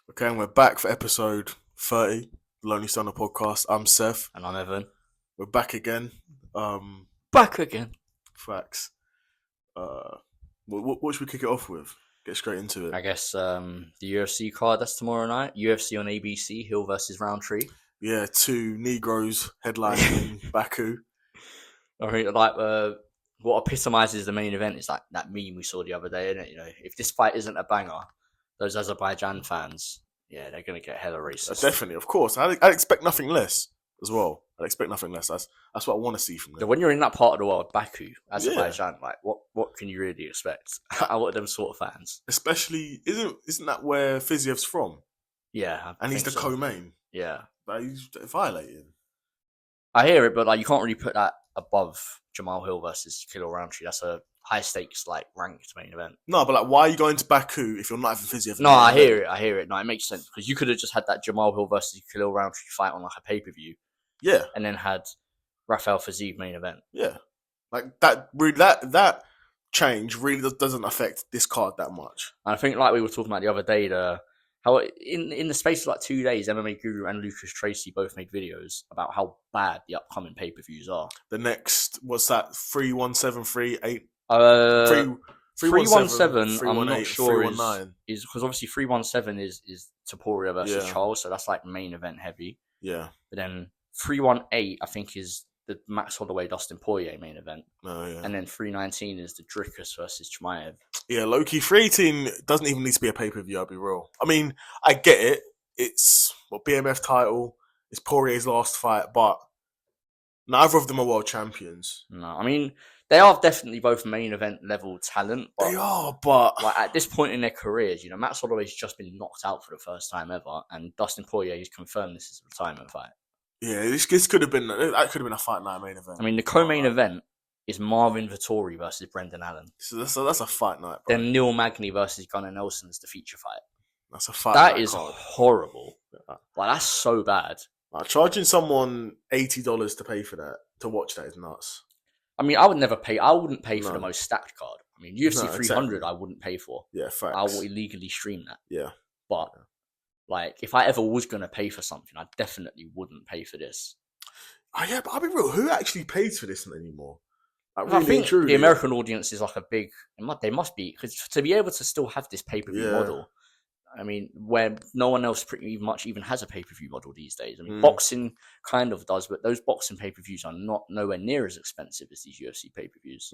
Okay, and we're back for episode 30, the Lonely Stunner podcast. I'm Seth. And I'm Evan. We're back again. Back again. Facts. What should we kick it off with? Get straight into it. I guess the UFC card, that's tomorrow night. UFC on ABC, Hill versus Rountree. Yeah, two Negroes headlining Baku. I mean, like, what epitomizes the main event is like that meme we saw the other day, isn't it? You know, if this fight isn't a banger, those Azerbaijan fans, yeah, they're going to get hella racist. Definitely, of course. I'd expect nothing less as well. I'd expect nothing less. That's what I want to see from them. So when you're in that part of the world, Baku, Azerbaijan, like, what can you really expect out of them sort of fans? Especially, isn't that where Fiziev's from? Yeah. And he's the co-main. Yeah. But he's violating. I hear it, but like you can't really put that above Jamahal Hill versus Khalil Rountree. That's a high stakes, like, ranked main event. No, but like, why are you going to Baku if you're not having Fiziev? No, I hear it. No, it makes sense because you could have just had that Jamahal Hill versus Khalil Rountree fight on like a pay per view. Yeah, and then had Rafael Fiziev main event. Yeah, like that change really doesn't affect this card that much. And I think, like we were talking about the other day, how in the space of like 2 days, MMA Guru and Lucas Tracy both made videos about how bad the upcoming pay per views are. The next, what's that? 3173 317. I'm not sure is because obviously 317 is Topuria versus Charles, so that's like main event heavy. Yeah, but then 318 I think is the Max Holloway Dustin Poirier main event. Oh, yeah. And then 319 is the Dricus versus Chimaev. Yeah, low-key 318 doesn't even need to be a pay-per-view, I'll be real. I mean, I get it. It's BMF title. It's Poirier's last fight, but neither of them are world champions. No, I mean, they are definitely both main event level talent. They are, but like, at this point in their careers, you know, Max Holloway's just been knocked out for the first time ever, and Dustin Poirier has confirmed this is a retirement fight. Yeah, this could have been a Fight Night main event. I mean, the co-main event is Marvin Vettori versus Brendan Allen. So that's a Fight Night. Bro. Then Neil Magny versus Gunnar Nelson's the feature fight. That's a Fight Night. That is horrible. Like, that's so bad. Charging someone $80 to pay for that, to watch that, is nuts. I mean, I wouldn't pay for the most stacked card. I mean, UFC 300 exactly. I wouldn't pay for. Yeah, facts. I will illegally stream that. Yeah. But like, if I ever was going to pay for something, I definitely wouldn't pay for this. Oh, yeah, but I'll be real. Who actually pays for this anymore? Like, really, I think the American audience is like a big... They must be. Because to be able to still have this pay-per-view model, I mean, where no one else pretty much even has a pay-per-view model these days. I mean, boxing kind of does, but those boxing pay-per-views are nowhere near as expensive as these UFC pay-per-views.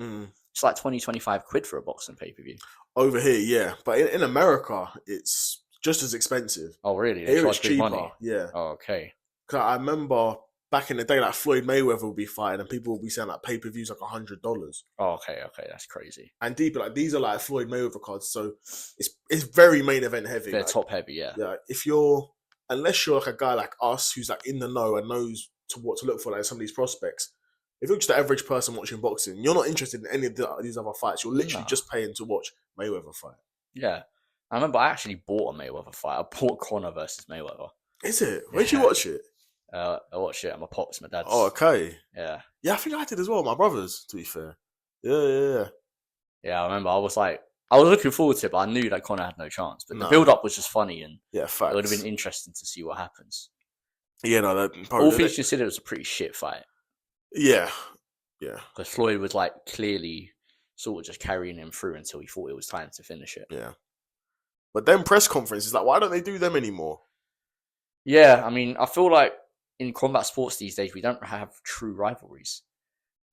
It's like 20-25 quid for a boxing pay-per-view. Over here, yeah. But in America, it's just as expensive. Oh, really? Here it's cheaper. Money? Yeah. Oh, okay. Cause I remember back in the day, like Floyd Mayweather would be fighting, and people would be saying like pay-per-views like $100. Oh, okay, that's crazy. And deeper, like these are like Floyd Mayweather cards, so it's very main event heavy. They're like, top heavy, yeah. Yeah. Unless you're like a guy like us who's like in the know and knows what to look for, like some of these prospects. If you're just the average person watching boxing, you're not interested in any of these other fights. You're literally just paying to watch Mayweather fight. Yeah. I remember I actually bought a Mayweather fight. I bought Conor versus Mayweather. Is it? Where'd you watch it? I watched it at my pops, my dad's. Oh, okay. Yeah. Yeah, I think I did as well. My brothers, to be fair. Yeah. Yeah, I remember I was looking forward to it, but I knew that Conor had no chance. But the build-up was just funny, and facts. It would have been interesting to see what happens. Yeah, no, all things considered, it was a pretty shit fight. Yeah. Because Floyd was like clearly sort of just carrying him through until he thought it was time to finish it. Yeah. But then press conferences, like, why don't they do them anymore? Yeah, I mean, I feel like in combat sports these days, we don't have true rivalries.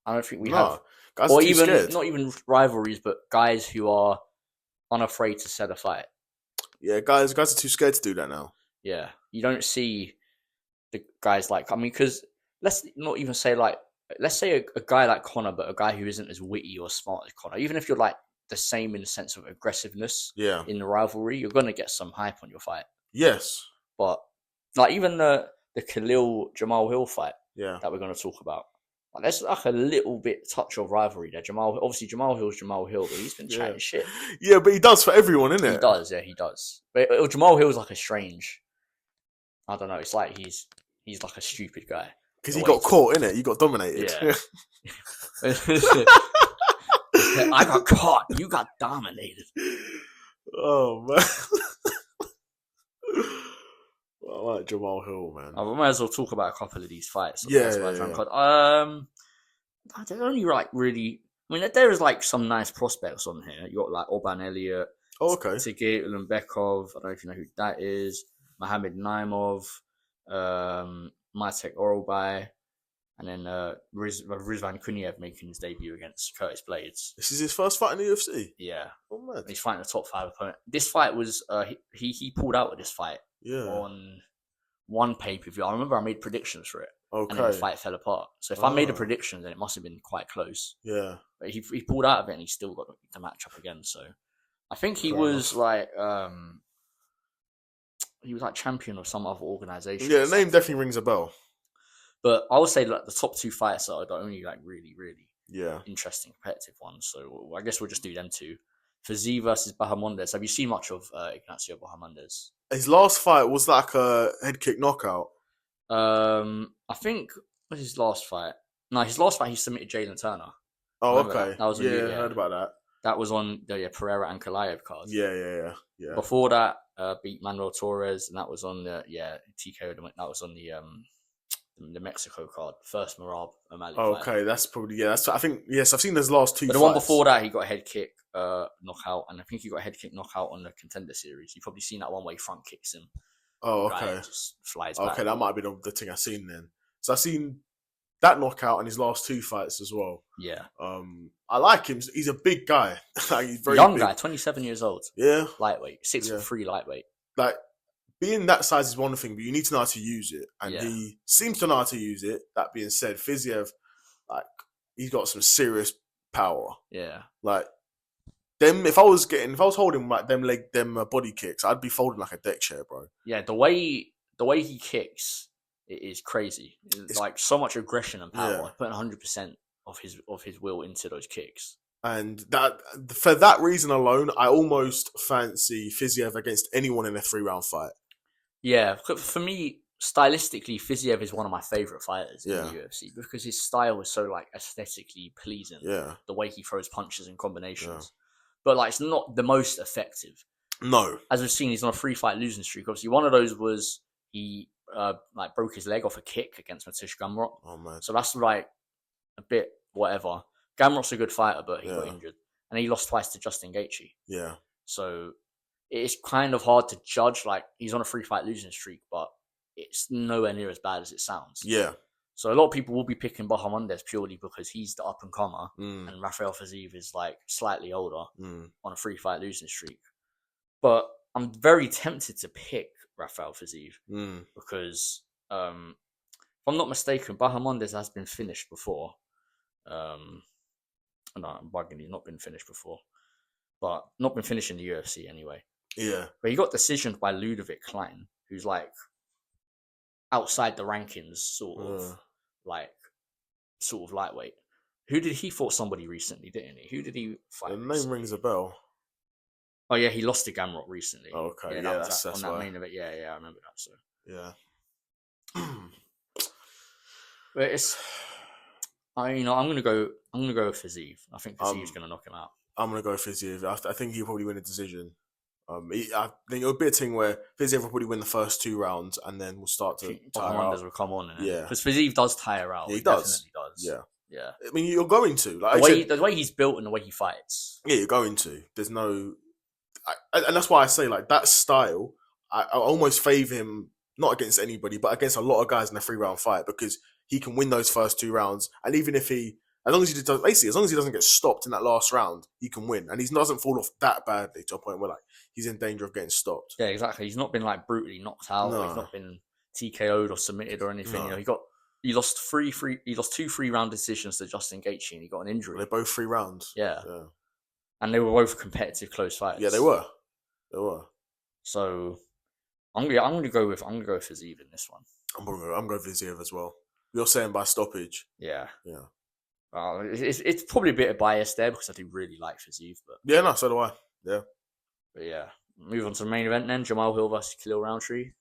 I don't think we have. Guys or are too even scared. Not even rivalries, but guys who are unafraid to set a fight. Yeah, guys are too scared to do that now. Yeah, you don't see the guys like, I mean, because let's not even say like, let's say a guy like Conor, but a guy who isn't as witty or smart as Conor. Even if you're like the same in the sense of aggressiveness in the rivalry, you're going to get some hype on your fight. Yes. But like even the Khalil Jamahal Hill fight that we're going to talk about, like, there's like a little bit touch of rivalry there. Jamahal Hill's Jamahal Hill, but he's been chatting shit. Yeah, but he does for everyone, isn't it? He does, yeah, he does. But Jamahal Hill's like a strange, I don't know, it's like he's like a stupid guy. Because he got caught, innit? You got dominated. Yeah. I got caught. You got dominated. Oh, man. Jamal Hill, man. We might as well talk about a couple of these fights. Yeah. They're only like really. I mean, there is like some nice prospects on here. You got like Orban Elliott, Sergey Ulanbekov. I don't know if you know who that is. Mohamed Naimov, Matek Oralbai, and then Rizvan Kuniev making his debut against Curtis Blades. This is his first fight in the UFC. Yeah, man. He's fighting a top 5 opponent. This fight was he pulled out of this fight. Yeah. On one pay-per-view. I remember I made predictions for it. Okay. And then the fight fell apart. So if I made a prediction, then it must have been quite close. Yeah. But he pulled out of it and he still got the match up again. So I think he was like champion of some other organization. Yeah, the name definitely rings a bell. But I would say like the top 2 fights are the only like really, really interesting competitive ones. So I guess we'll just do them 2. Fiziev versus Bahamondes. Have you seen much of Ignacio Bahamondes? His last fight was like a head kick knockout. I think was his last fight. No, his last fight he submitted Jalen Turner. Oh, okay. That was I heard about that. That was on the Pereira and Kalayev card. Yeah. Before that, beat Manuel Torres, and that was on the TKO. That was on the Mexico card. First Merab O'Malley. Okay, that's probably That's I think I've seen his last 2. But the one before that, he got a head kick knockout, and I think he got a head kick knockout on the Contender Series. You've probably seen that one where he front kicks him. Oh, okay. Just flies back. Okay, that might have been the thing I've seen then. So I've seen that knockout in his last 2 fights as well. Yeah. I like him. He's a big guy. He's very young big. guy, 27 years old. Yeah. Lightweight, 6'3" lightweight. Like being that size is one thing, but you need to know how to use it, and he seems to know how to use it. That being said, Fiziev, like he's got some serious power. Yeah. Like them, if I was holding like them body kicks, I'd be folding like a deck chair, bro. Yeah, the way he kicks, it is crazy. It's like so much aggression and power. Putting 100% of his will into those kicks. And that for that reason alone, I almost fancy Fiziev against anyone in a 3-round fight. Yeah, for me, stylistically, Fiziev is one of my favorite fighters in the UFC because his style is so like aesthetically pleasing. Yeah, the way he throws punches and combinations, but like it's not the most effective. No, as we've seen, he's on a 3-fight losing streak. Obviously, one of those was he like broke his leg off a kick against Matish Gamrot. Oh man, so that's like a bit whatever. Gamrot's a good fighter, but he got injured, and he lost twice to Justin Gaethje. Yeah, so it's kind of hard to judge. Like he's on a 3-fight losing streak, but it's nowhere near as bad as it sounds. Yeah. So a lot of people will be picking Bahamondes purely because he's the up and comer, and Rafael Fiziev is like slightly older on a 3-fight losing streak. But I'm very tempted to pick Rafael Fiziev because, if I'm not mistaken, Bahamondes has been finished before. No, I'm bugging. He's not been finished before, but not been finished in the UFC anyway. Yeah, but he got decisioned by Ludovic Klein, who's like outside the rankings, sort of lightweight. Who did he fought somebody recently, didn't he? Who did he fight? The name rings a bell. Oh yeah, he lost to Gamrot recently. Oh, okay, yeah, that's on that main event. Yeah, I remember that. So yeah, but it's. I'm gonna go with Fiziev. I think Fiziev's gonna knock him out. I'm gonna go Fiziev. I think he'll probably win a decision. I think it'll be a thing where Fiziev will probably win the first 2 rounds, and then we'll start to tire out. Will come on, because Fiziev does tire out. Yeah, he does. Definitely does. Yeah. I mean, you're going to like the way he's built and the way he fights. Yeah, you're going to. There's no, and that's why I say like that style. I almost favour him not against anybody, but against a lot of guys in a 3-round fight because he can win those first 2 rounds, and even if as long as he doesn't get stopped in that last round, he can win, and he doesn't fall off that badly to a point where like he's in danger of getting stopped. Yeah, exactly. He's not been like brutally knocked out. No. He's not been TKO'd or submitted or anything. No. He lost 2 3-round decisions to Justin Gaethje, and he got an injury. They're both 3 rounds. Yeah, and they were both competitive, close fights. Yeah, they were. So I'm gonna go with Fiziev in this one. I'm going with Fiziev as well. You're saying by stoppage. Yeah. It's probably a bit of bias there because I do really like Fiziev, but yeah, no, so do I. Yeah, but yeah. Move on to the main event then. Jamahal Hill versus Khalil Rountree.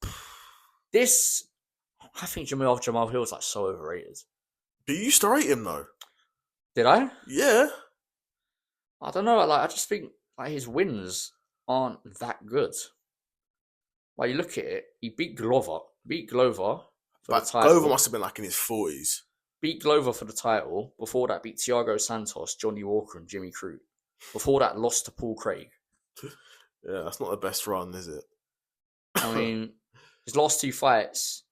I think Jamahal Hill is like so overrated. But you used to rate him though. Did I? Yeah. I don't know. Like I just think like his wins aren't that good. Like you look at it, he beat Glover, Beat Glover for But the title. Glover must have been like in his 40s. Beat Glover for the title. Before that, beat Thiago Santos, Johnny Walker, and Jimmy Crute. Before that, lost to Paul Craig. Yeah, that's not the best run, is it? I mean, his last 2 fights,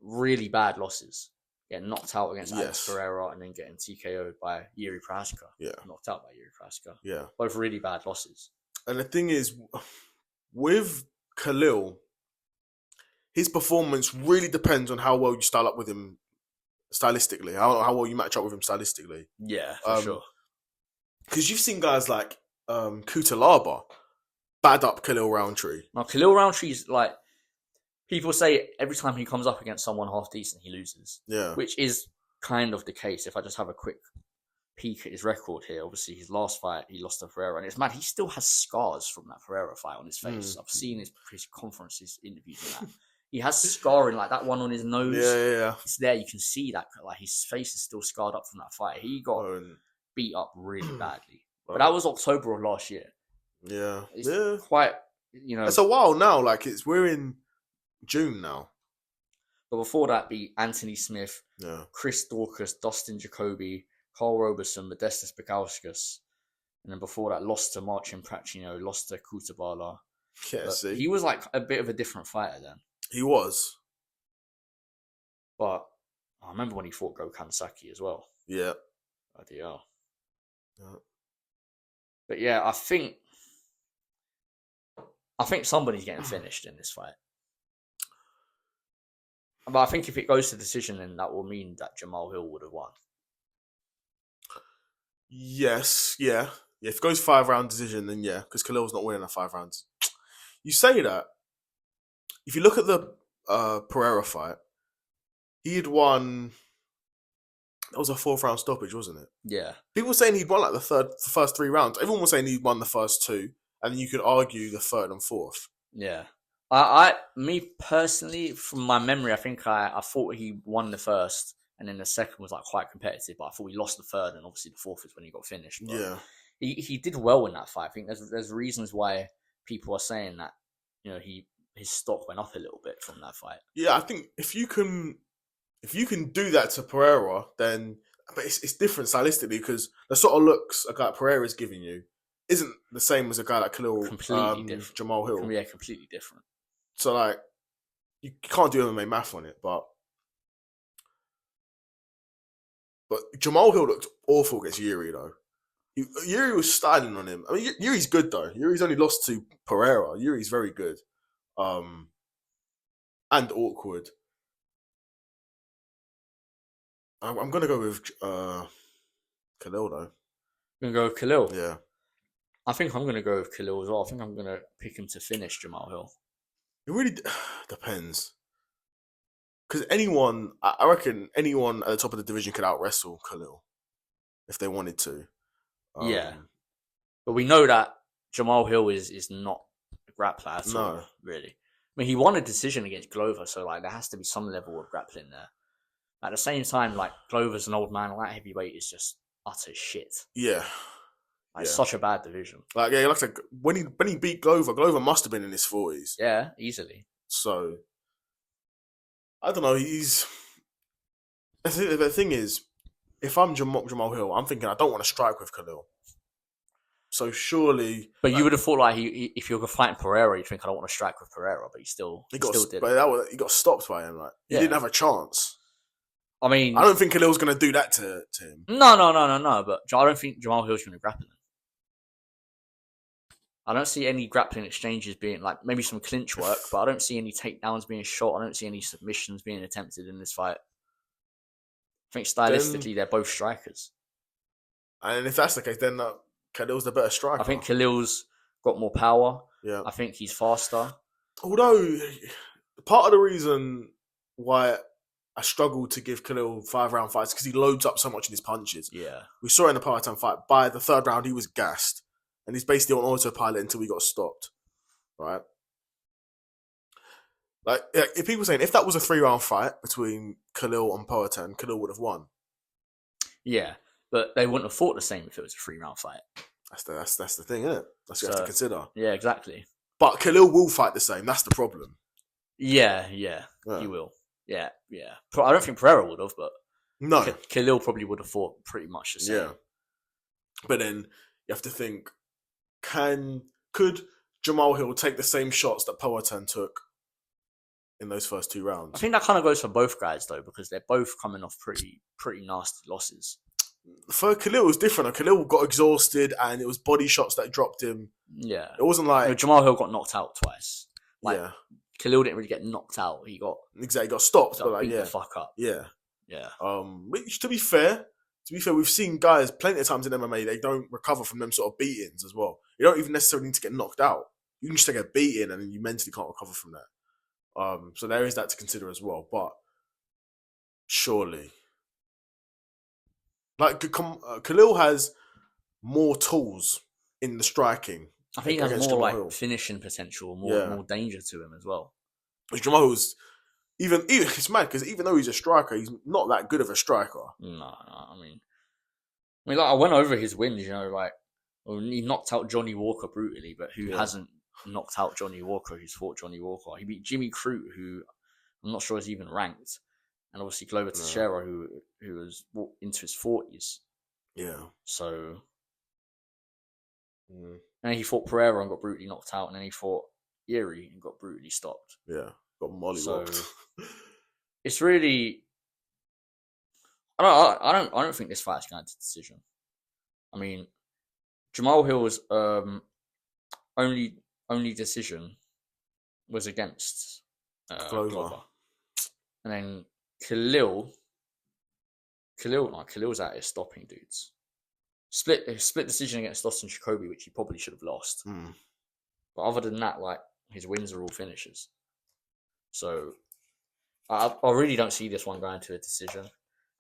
really bad losses. Getting knocked out against Alex Pereira and then getting TKO'd by Yuri Prochazka. Yeah. Knocked out by Yuri Prochazka. Yeah. Both really bad losses. And the thing is, with Khalil, his performance really depends on how well you style up with him stylistically, how well you match up with him stylistically. Yeah, for sure. Because you've seen guys like Kutalaba bad up Khalil Rountree. Now, Khalil Rountree's like, people say every time he comes up against someone half decent, he loses. Yeah. Which is kind of the case. If I just have a quick peek at his record here, obviously his last fight, he lost to Pereira. And it's mad, he still has scars from that Pereira fight on his face. I've seen his conferences, interviews and that. He has scarring, like that one on his nose. Yeah. It's there, you can see that. Like his face is still scarred up from that fight. He got beat up really badly. But that was October of last year. Yeah. It's quite, It's a while now. Like, we're in June now. But before that, beat Anthony Smith, Yeah. Chris Daukaus, Dustin Jacoby, Carl Roberson, Modestas Bakauskas. And then before that, lost to Marcin Pracino, lost to Kutabala. Yeah, see. He was like a bit of a different fighter then. He was. But I remember when he fought Gokhan Saki as well. Yeah. Bloody hell. Yeah. But yeah, I think somebody's getting finished in this fight. But I think if it goes to decision, then that will mean that Jamahal Hill would have won. Yes, yeah. If it goes 5-round decision, then yeah, because Khalil's not winning a 5 rounds. You say that. If you look at the Pereira fight, he had won. That was a 4th round stoppage, wasn't it? Yeah. People were saying he'd won like the first 3 rounds. Everyone was saying he won the first 2, and then you could argue the 3rd and 4th. Yeah. Me personally, from my memory, I think I thought he won the first, and then the second was like quite competitive. But I thought he lost the 3rd, and obviously the 4th is when he got finished. But yeah. He did well in that fight. I think there's reasons why people are saying that his stock went up a little bit from that fight. Yeah, I think if you can do that to Pereira, then but it's different stylistically because the sort of looks a guy like Pereira's giving you isn't the same as a guy like Khalil, completely different. Jamahal Hill. Yeah, completely different. So like you can't do MMA math on it, but Jamahal Hill looked awful against Yuri though. Yuri was styling on him. I mean, Yuri's good though. Yuri's only lost to Pereira. Yuri's very good, and awkward. I'm gonna go with Khalil though. You're gonna go with Khalil? Yeah. I think I'm gonna go with Khalil as well. I think I'm gonna pick him to finish Jamahal Hill. It really depends. Because I reckon anyone at the top of the division could out wrestle Khalil if they wanted to. Yeah, but we know that Jamahal Hill is not a grappler at all, really. I mean, he won a decision against Glover, so like there has to be some level of grappling there. At the same time, like Glover's an old man, light heavyweight is just utter shit. Yeah, such a bad division. Like I said, when he beat Glover must have been in his 40s. Yeah, easily. So I don't know. The thing is, if I'm Jamahal Hill, I'm thinking I don't want to strike with Khalil. So surely, but you would have thought like if you're fighting Pereira, you think I don't want to strike with Pereira, but he still did. But he got stopped by him. Like he didn't have a chance. I mean, I don't think Khalil's going to do that to him. No. But I don't think Jamahal Hill's going to grapple him. I don't see any grappling exchanges being like maybe some clinch work, but I don't see any takedowns being shot. I don't see any submissions being attempted in this fight. I think stylistically they're both strikers. And if that's the case, then Khalil's the better striker. I think Khalil's got more power. Yeah. I think he's faster. Although, part of the reason why I struggled to give Khalil 5-round fights because he loads up so much in his punches. Yeah. We saw it in the part-time fight. By the 3rd round, he was gassed. And he's basically on autopilot until he got stopped. Right? Like, if people saying, if that was a 3-round fight between Khalil and Poatan, Khalil would have won. Yeah. But they wouldn't have fought the same if it was a 3-round fight. That's the thing, isn't it? That's what you have to consider. Yeah, exactly. But Khalil will fight the same. That's the problem. Yeah. He will. Yeah. I don't think Pereira would have, but no, Khalil probably would have thought pretty much the same. Yeah, but then you have to think: could Jamal Hill take the same shots that Poatan took in those first 2 rounds? I think that kind of goes for both guys though, because they're both coming off pretty nasty losses. For Khalil, it was different. Khalil got exhausted, and it was body shots that dropped him. Yeah, it wasn't like Jamal Hill got knocked out twice. Yeah, Khalil didn't really get knocked out. He got stopped, but like beat the fuck up. Yeah. Which, to be fair, we've seen guys plenty of times in MMA, they don't recover from them sort of beatings as well. You don't even necessarily need to get knocked out. You can just take a beating and you mentally can't recover from that. So there is that to consider as well. But surely, like Khalil has more tools in the striking. I think he has more like finishing potential, more danger to him as well. Jamal Hill's even it's mad because even though he's a striker, he's not that good of a striker. No, I mean, like I went over his wins. He knocked out Johnny Walker brutally, but who hasn't knocked out Johnny Walker? Who's fought Johnny Walker? He beat Jimmy Crute, who I'm not sure is even ranked, and obviously Glover Teixeira, who was into his 40s. Yeah. So, and he fought Pereira and got brutally knocked out, and then he fought Erie and got brutally stopped. Yeah. Got mollywopped. It's really, I don't think this fight's going to decision. I mean, Jamal Hill's only decision was against Glover, and then Khalil's out here stopping dudes. Split decision against Austin Jacoby, which he probably should have lost. But other than that, like his wins are all finishes. So I really don't see this one going to a decision.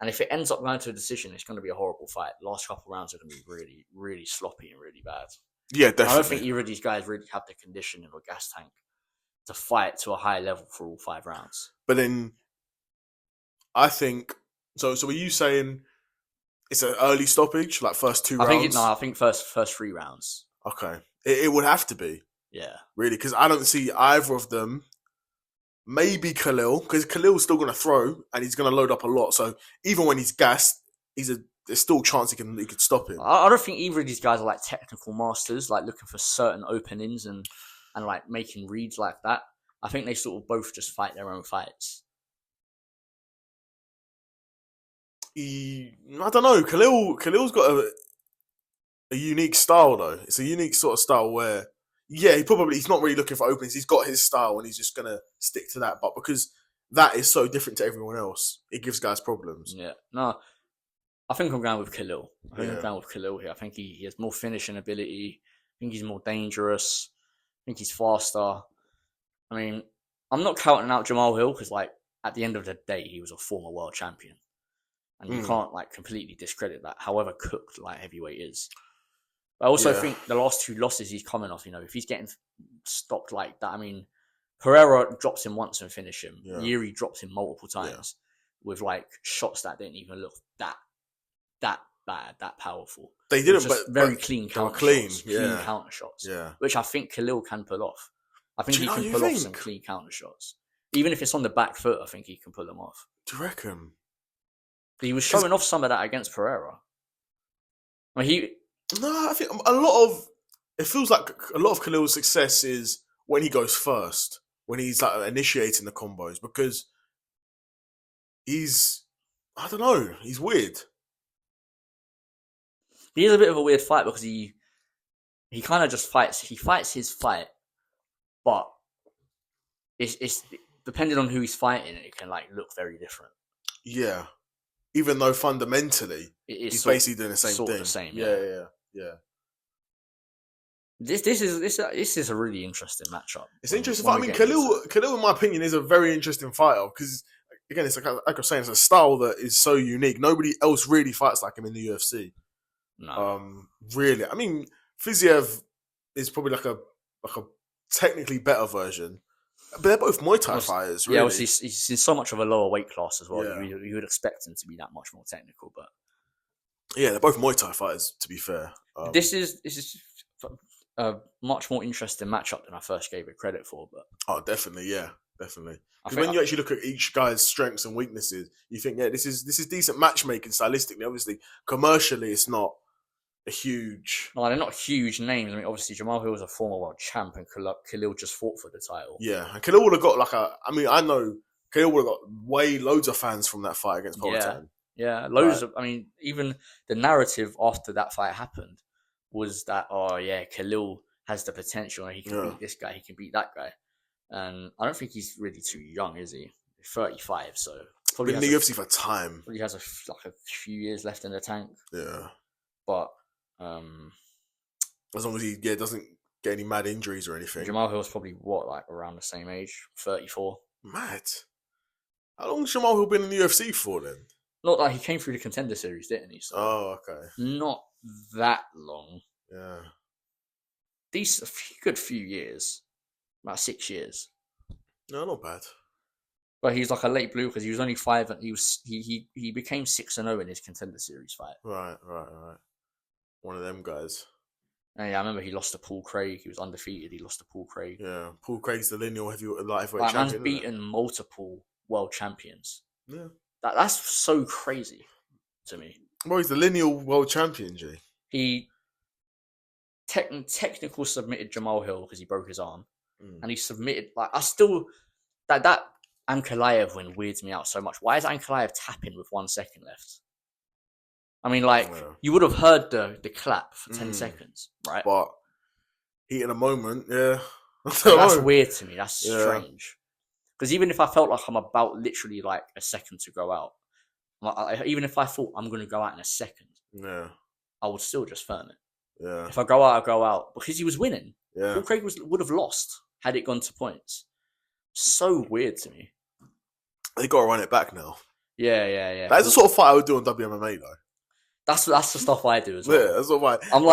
And if it ends up going to a decision, it's going to be a horrible fight. The last couple of rounds are going to be really, really sloppy and really bad. Yeah, definitely. I don't think either of these guys really have the conditioning or gas tank to fight to a high level for all 5 rounds. But then, I think so. Were you saying it's an early stoppage, like first 2 rounds? I think first 3 rounds. Okay, it would have to be. Yeah, really, because I don't see either of them. Maybe Khalil, because Khalil's still going to throw and he's going to load up a lot. So even when he's gassed, there's still a chance he could stop him. I don't think either of these guys are like technical masters, like looking for certain openings and like making reads like that. I think they sort of both just fight their own fights. I don't know. Khalil's got a unique style though. It's a unique sort of style where, yeah, he's not really looking for openings. He's got his style and he's just going to stick to that. But because that is so different to everyone else, it gives guys problems. Yeah. No, I think I'm going with Khalil. I'm going with Khalil here. I think he has more finishing ability. I think he's more dangerous. I think he's faster. I mean, I'm not counting out Jamal Hill because, like, at the end of the day, he was a former world champion. And you can't, like, completely discredit that, however cooked light heavyweight is. I also think the last 2 losses he's coming off, if he's getting stopped like that, I mean, Pereira drops him once and finish him. Yuri drops him multiple times with like shots that didn't even look that bad, that powerful. They didn't, but very clean counter shots. Clean counter shots. Yeah. Which I think Khalil can pull off. I think he can pull off some clean counter shots. Even if it's on the back foot, I think he can pull them off. Do you reckon? He was showing off some of that against Pereira. I mean, I think it feels like a lot of Khalil's success is when he goes first, when he's like initiating the combos, because I don't know, he's weird. He is a bit of a weird fight because he kind of just fights. He fights his fight, but it's depending on who he's fighting, it can like look very different. Yeah, even though fundamentally he's basically doing the same thing. The same, yeah. This is a really interesting matchup. It's interesting. I mean, Khalil, in my opinion, is a very interesting fighter because, again, it's like I was saying, it's a style that is so unique. Nobody else really fights like him in the UFC. No. Really. I mean, Fiziev is probably like a technically better version, but they're both Muay Thai fighters. Really. Yeah, obviously he's in so much of a lower weight class as well. Yeah. You would expect him to be that much more technical, but yeah, they're both Muay Thai fighters. To be fair, this is a much more interesting matchup than I first gave it credit for. But definitely, yeah. Definitely. Because when you actually look at each guy's strengths and weaknesses, you think, this is decent matchmaking stylistically. Obviously, commercially, it's not a huge. No, they're not huge names. I mean, obviously, Jamahal was a former world champ, and Khalil just fought for the title. Yeah, and Khalil would have got I know Khalil would have got loads of fans from that fight against Poatan. Yeah, loads of. I mean, even the narrative after that fight happened was that, Khalil has the potential, and he can beat this guy, he can beat that guy. And I don't think he's really too young, is he? 35, so probably been in the UFC for time. Probably has a few years left in the tank. Yeah, but as long as he doesn't get any mad injuries or anything. Jamahal Hill's probably around the same age, 34. Mad. How long has Jamahal Hill been in the UFC for then? Not like he came through the Contender Series, didn't he? So okay. Not that long. Yeah. Good few years. About 6 years. No, not bad. But he's like a late blue because he was only 5 and he became 6-0 in his Contender Series fight. Right. One of them guys. And I remember he lost to Paul Craig. He was undefeated. He lost to Paul Craig. Yeah, Paul Craig's the lineal light heavyweight champion. Man's beaten multiple world champions. Yeah. That's so crazy to me. Well, he's the lineal world champion, G. He technical submitted Jamahal Hill because he broke his arm. And he submitted, that Ankalaev win weirds me out so much. Why is Ankalaev tapping with 1 second left? I mean, you would have heard the clap for 10 seconds, right? But heat in a moment, yeah. That's weird to me. That's strange. Because even if I felt like I'm about literally like a second to go out, even if I thought I'm going to go out in a second, I would still just firm it. Yeah. If I go out, I go out. Because he was winning. Yeah. Paul Craig would have lost had it gone to points. So weird to me. They got to run it back now. Yeah. That's the sort of fight I would do on WMMA, though. That's the stuff I do as well. Yeah, that's what I'm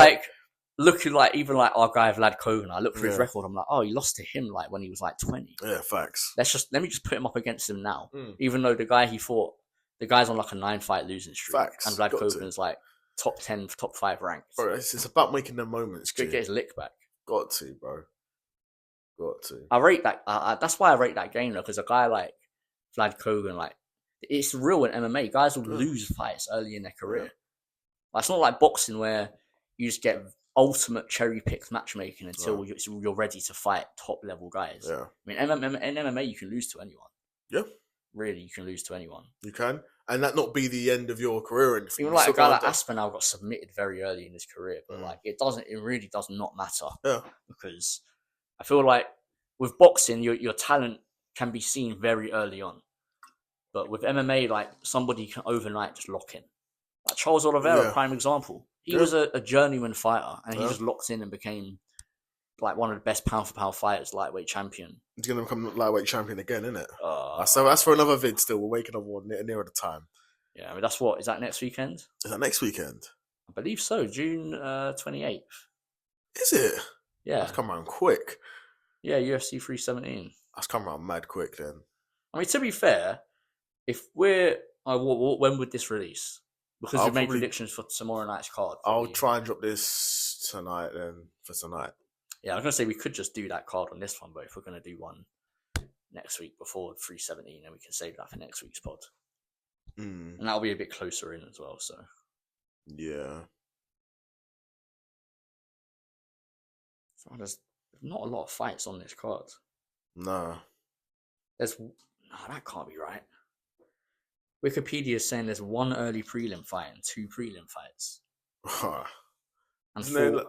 looking even our guy Vlad Kogan. I look for his record. I'm like, he lost to him when he was 20. Yeah, facts. Let me just put him up against him now. Even though the guy he fought, the guy's on a 9-fight losing streak. Facts. And Vlad Kogan's top 10, top 5 ranked. Bro, it's about making them moments. Good, get his lick back. Got to, bro. Got to. I rate that. That's why I rate that game though, because a guy like Vlad Kogan, it's real in MMA. Guys will lose fights early in their career. Yeah. It's not like boxing where you just get ultimate cherry picked matchmaking until you're ready to fight top level guys. Yeah. I mean, in MMA you can lose to anyone. Yeah. Really, you can lose to anyone. You can, and that not be the end of your career or anything. Even a guy like Aspinall got submitted very early in his career, but it really does not matter. Yeah. Because I feel like with boxing, your talent can be seen very early on. But with MMA, somebody can overnight just lock in. Like Charles Oliveira, prime example. He was a journeyman fighter, and he just locked in and became one of the best pound for pound fighters, lightweight champion. He's going to become lightweight champion again, isn't it? So that's for another vid still. We're waking up nearer the time. Yeah, I mean, that's what, is that next weekend? Is that next weekend? I believe so, June 28th. Is it? Yeah. That's come around quick. Yeah, UFC 317. That's come around mad quick then. I mean, to be fair, if when would this release? Because we've made predictions for tomorrow night's card. I'll try and drop this tonight then, for tonight. Yeah, I was going to say we could just do that card on this one, but if we're going to do one next week before 317, then we can save that for next week's pod. And that'll be a bit closer in as well, so. Yeah. So there's not a lot of fights on this card. No. That can't be right. Wikipedia is saying there's 1 early prelim fight and 2 prelim fights. And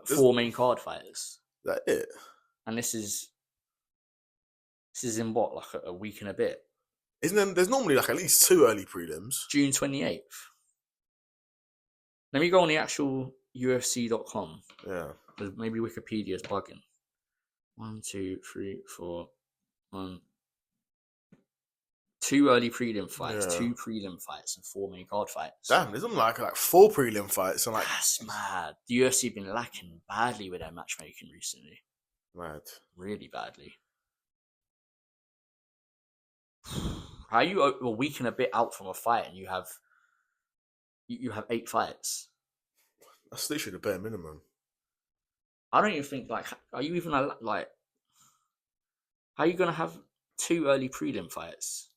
4 main card fighters. That it? And this is in what, a week and a bit? There's normally at least 2 early prelims. June 28th. Let me go on the actual UFC.com. Yeah. Maybe Wikipedia's bugging. 1, 2, 3, 4, 1. 2 early prelim fights, 2 prelim fights, and 4 main card fights. Damn, there's only like 4 prelim fights. And That's mad. The UFC have been lacking badly with their matchmaking recently. Mad. Really badly. How are you a week and a bit out from a fight and you have 8 fights? That's literally the bare minimum. I don't even think, are you even, how are you going to have 2 early prelim fights.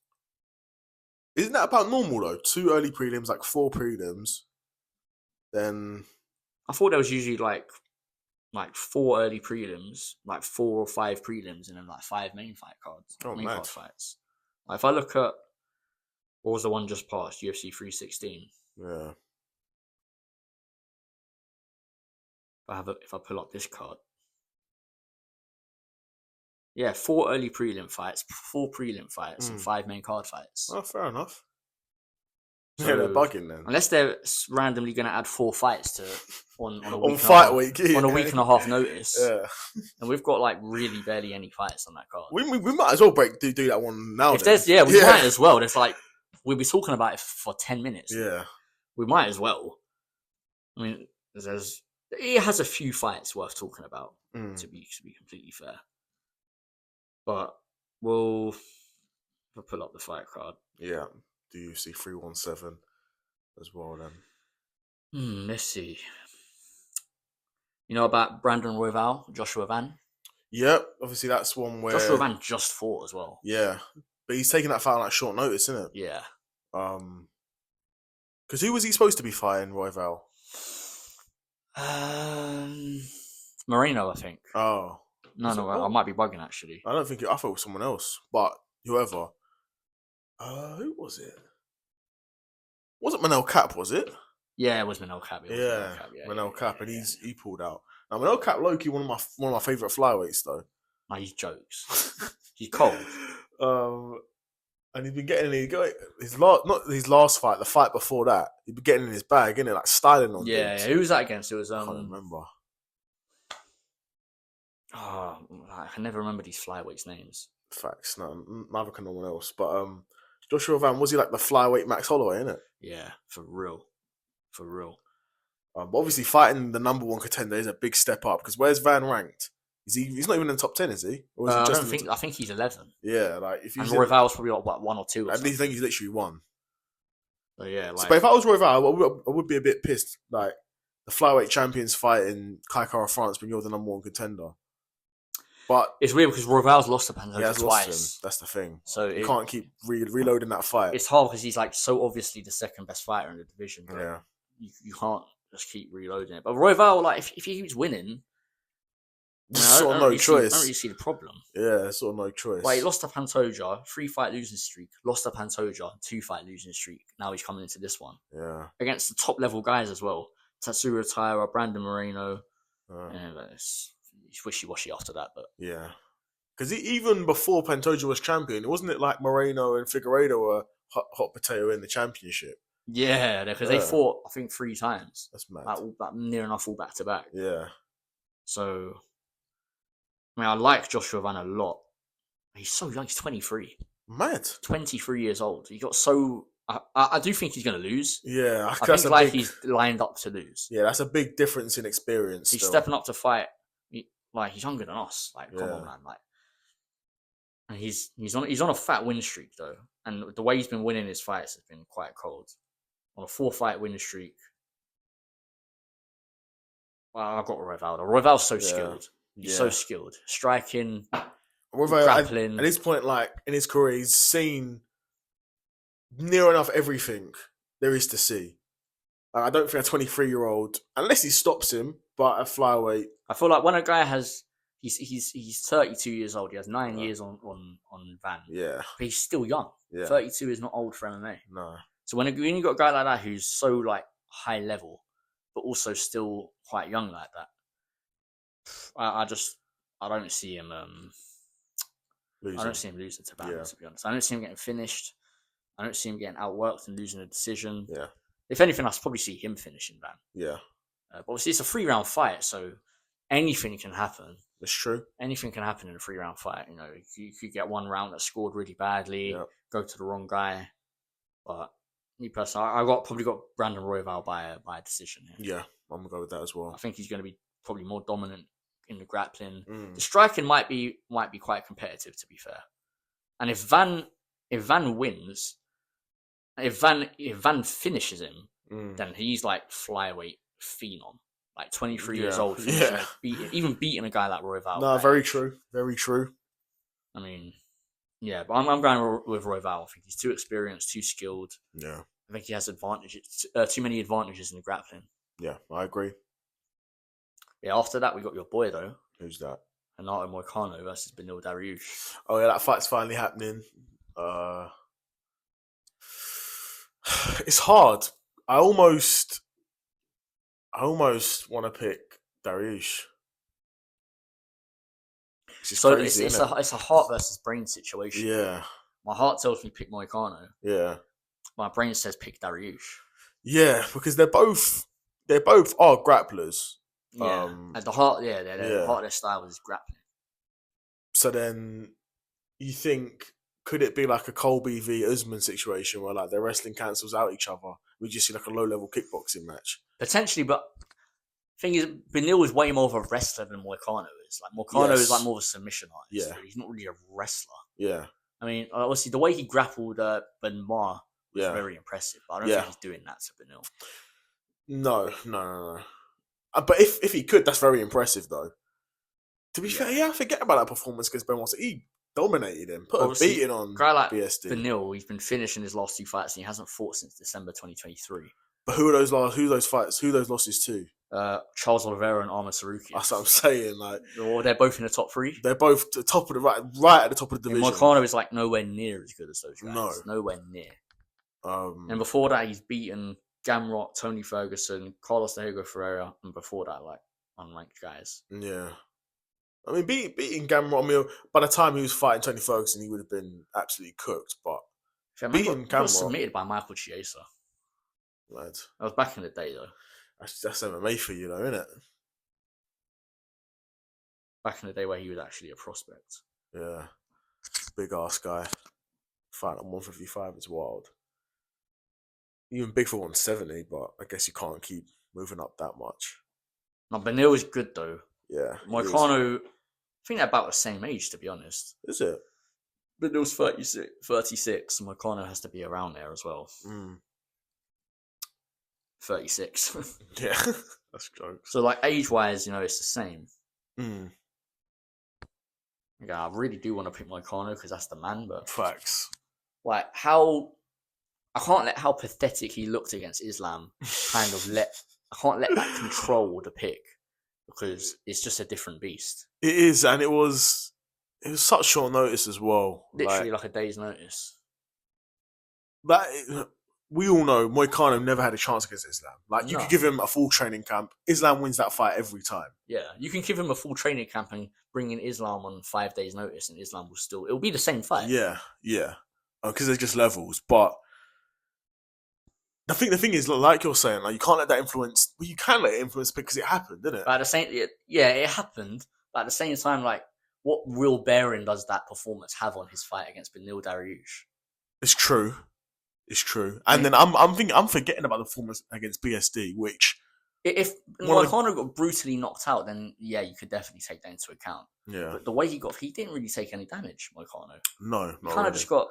Isn't that about normal though? 2 early prelims, like 4 prelims. Then I thought there was usually like 4 early prelims, like 4 or 5 prelims, and then like 5 main fight cards. Main card fights. Like if I look at what was the one just past UFC 316. Yeah. If I pull up this card. Yeah, 4 early prelim fights, 4 prelim fights, and 5 main card fights. Oh, fair enough. So, yeah, they're bugging then. Unless they're randomly going to add 4 fights to on a week on fight week, on a week and a half notice. Yeah, and we've got like really barely any fights on that card. We might as well do that one now. If there's we might as well. There's like we'll be talking about it for 10 minutes. Yeah, we might as well. I mean, it has a few fights worth talking about to be completely fair. But we'll pull up the fight card. Yeah, the UFC 317 as well then. Let's see. You know about Brandon Royval, Joshua Van? Yep, obviously that's one where... Joshua Van just fought as well. Yeah, but he's taking that fight on like short notice, isn't it? Yeah. Because who was he supposed to be fighting, Royval? Moreno, I think. Oh. No, I might be bugging actually. I thought it was someone else, but whoever. Who was it? Wasn't Manel Cap, was it? Yeah, it was Manel Cap. Manel Cap, and he pulled out. Now Manel Cap, low-key, one of my favourite flyweights though. No, he's jokes. He's cold. And he's been getting his last fight, the fight before that. He'd been getting in his bag, innit, like styling on things. Yeah. Who was that against? It was I can't remember. Oh, I can never remember these flyweights' names. Facts, no, neither can no one else. But Joshua Van, was he like the flyweight Max Holloway, innit? Yeah, for real. But obviously, fighting the number 1 contender is a big step up. Because where's Van ranked? He's not even in the top 10, is he? Or is he I think he's 11. Yeah, like if he's and Royval's probably like 1 or 2. I think he's literally 1. So yeah, but if I was Royval, I would be a bit pissed. Like the flyweight champions fighting Kai Kara France, but you're the number 1 contender. But it's weird because Royval's lost to Pantoja twice. That's the thing. So you can't keep reloading that fight. It's hard because he's like so obviously the second best fighter in the division. Yeah, you can't just keep reloading it. But Royval, like if he keeps winning, sort of no choice. I don't really see the problem. Yeah, sort of no choice. Like he lost to Pantoja, 3-fight losing streak. Lost to Pantoja, 2-fight losing streak. Now he's coming into this one. Yeah, against the top level guys as well. Tatsuro Taira, Brandon Moreno. He's wishy-washy after that, but yeah, because even before Pantoja was champion, wasn't it like Moreno and Figueiredo were hot potato in the championship? Yeah, because they fought I think 3 times. That's mad. Like near enough all back to back. Yeah. So, I mean, I like Joshua Van a lot. He's so young. He's 23. Mad. 23 years old. He got so. I do think he's going to lose. Yeah, I think he's lined up to lose. Yeah, that's a big difference in experience. He's stepping up to fight. Like he's younger than us. Like come on, man. Like, and he's on a fat win streak though, and the way he's been winning his fights has been quite cold. On a 4-fight win streak. Well, I've got Royval. Royval's so skilled. He's so skilled. Striking, grappling. At this point, like in his career, he's seen near enough everything there is to see. I don't think a 23-year-old, unless he stops him, but a flyweight. I feel like when a guy he's 32 years old, he has 9 years on Van. Yeah. But he's still young. Yeah. 32 is not old for MMA. No. So when you got a guy like that who's so like high level, but also still quite young like that, I don't see him losing. I don't see him losing to Van, to be honest. I don't see him getting finished. I don't see him getting outworked and losing a decision. Yeah. If anything, I'll probably see him finishing Van. Yeah. But obviously, it's a 3-round fight, so anything can happen. That's true. Anything can happen in a 3-round fight. You know, you could get one round that scored really badly, go to the wrong guy. But me personally, I probably got Brandon Royval by a decision here. Yeah, I'm gonna go with that as well. I think he's going to be probably more dominant in the grappling. The striking might be quite competitive, to be fair. And if Van wins, if Van finishes him, then he's like flyweight phenom, like 23 years old, beating a guy like Royval. No, very true, very true. I mean, Yeah, but I'm going with Royval. I think he's too experienced, too skilled. Yeah. I think he has advantages, too many advantages in the grappling. Yeah, I agree. Yeah, after that, we got your boy, though. Who's that? Renato Moicano versus Beneil Dariush. Oh, yeah, that fight's finally happening. It's hard. I almost want to pick Dariush. So crazy, it's a heart versus brain situation. Yeah. My heart tells me pick Moicano. Yeah. My brain says pick Dariush. Yeah, because they both are grapplers. Yeah. At the heart, the heart of their style is grappling. So then you think, could it be like a Colby v Usman situation where like their wrestling cancels out each other? We just see like a low level kickboxing match. Potentially, but thing is, Beneil is way more of a wrestler than Moicano is. Like Moicano is like more of a submission artist. Yeah, he's not really a wrestler. Yeah, I mean, obviously the way he grappled Benoit was very impressive, but I don't think he's doing that to Beneil. No. But if he could, that's very impressive though. To be fair, I forget about that performance because Benoit, he dominated him, put a beating on guy like BSD. Beneil, he's been finishing his last 2 fights and he hasn't fought since December 2023. But who are those losses to? Charles Oliveira and Armor Sarukian. That's what I'm saying. Like, they're both in the top 3. They're both the top of the right at the top of the division. Moicano is like nowhere near as good as those guys. No, nowhere near. And before that, he's beaten Gamrot, Tony Ferguson, Carlos Diego Ferreira, and before that, like unranked guys. Yeah, I mean, beating Gamrot. I mean, by the time he was fighting Tony Ferguson, he would have been absolutely cooked. But beating Gamrot, was submitted by Michael Chiesa. Lad, that was back in the day, though. That's MMA for you, though, isn't it? Back in the day where he was actually a prospect. Yeah, big ass guy. Fighting at 155 is wild. Even big for 170, but I guess you can't keep moving up that much. No, Beneil is good though. Yeah. Moicano, I think they're about the same age, to be honest. Is it? Beneil's 36. Moicano has to be around there as well. 36. Yeah, that's jokes. So, like, age-wise, it's the same. Yeah, I really do want to pick Moicano because that's the man, but... Facts. Like, I can't let how pathetic he looked against Islam I can't let that control the pick because it's just a different beast. It is, and it was such short notice as well. Literally like a day's notice. We all know Moicano never had a chance against Islam. Like, you could give him a full training camp. Islam wins that fight every time. Yeah, you can give him a full training camp and bring in Islam on 5 days' notice, and Islam it'll be the same fight. Yeah. Because they're just levels. But the thing is, like you're saying, like, you can't let that influence. Well, you can let it influence because it happened, didn't it? But it happened. But at the same time, like, what real bearing does that performance have on his fight against Beneil Dariush? It's true. And then I'm forgetting about the performance against BSD, which if Moicano got brutally knocked out, then yeah, you could definitely take that into account. Yeah. But the way he didn't really take any damage, Moicano. No, he kind of just got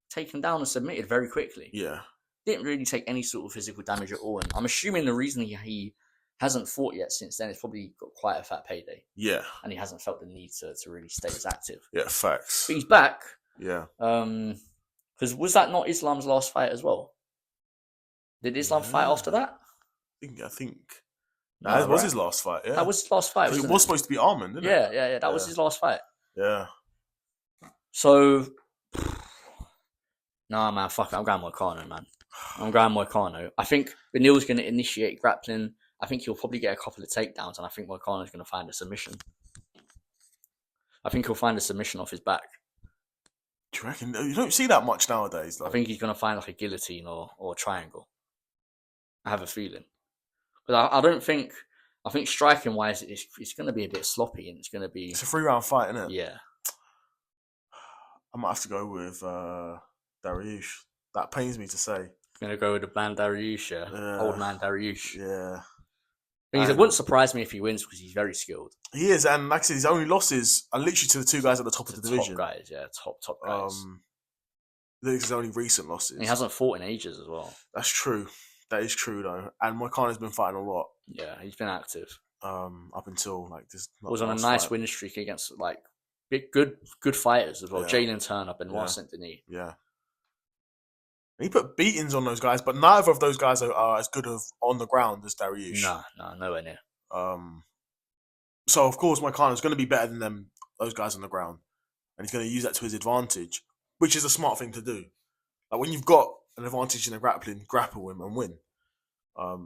taken down and submitted very quickly. Yeah. Didn't really take any sort of physical damage at all. And I'm assuming the reason he hasn't fought yet since then is probably got quite a fat payday. Yeah. And he hasn't felt the need to really stay as active. Yeah, facts. But he's back. Yeah. Because was that not Islam's last fight as well? Did Islam fight after that? I think that was his last fight. Yeah, that was his last fight. It was supposed to be Arman, didn't it? Yeah. That was his last fight. Yeah. So, nah, man, fuck it. I'm going Moicano, man. I think Beneil's going to initiate grappling. I think he'll probably get a couple of takedowns, and I think Moicano's going to find a submission. I think he'll find a submission off his back. Do you reckon? You don't see that much nowadays. Though. I think he's going to find like a guillotine or a triangle. I have a feeling. But I don't think... I think striking-wise, it's going to be a bit sloppy and it's going to be... It's a 3-round fight, isn't it? Yeah. I might have to go with Dariush. That pains me to say. Going to go with the man Dariush, yeah. Old man Dariush. Yeah. It wouldn't surprise me if he wins because he's very skilled. He is, and like I said, his only losses are literally to the two guys at the top of the division. Top guys, yeah, top guys. These are his only recent losses. And he hasn't fought in ages as well. That's true. That is true, though. And Moicano's been fighting a lot. Yeah, he's been active. Up until like this. Was on a nice winning streak against like good fighters as well. Yeah. Jalen Turner, Benoit Saint-Denis. Yeah. He put beatings on those guys, but neither of those guys are as good on the ground as Dariush. No, nowhere near. So of course, Moicano's going to be better than those guys on the ground, and he's going to use that to his advantage, which is a smart thing to do. Like when you've got an advantage in the grappling, grapple him and win. I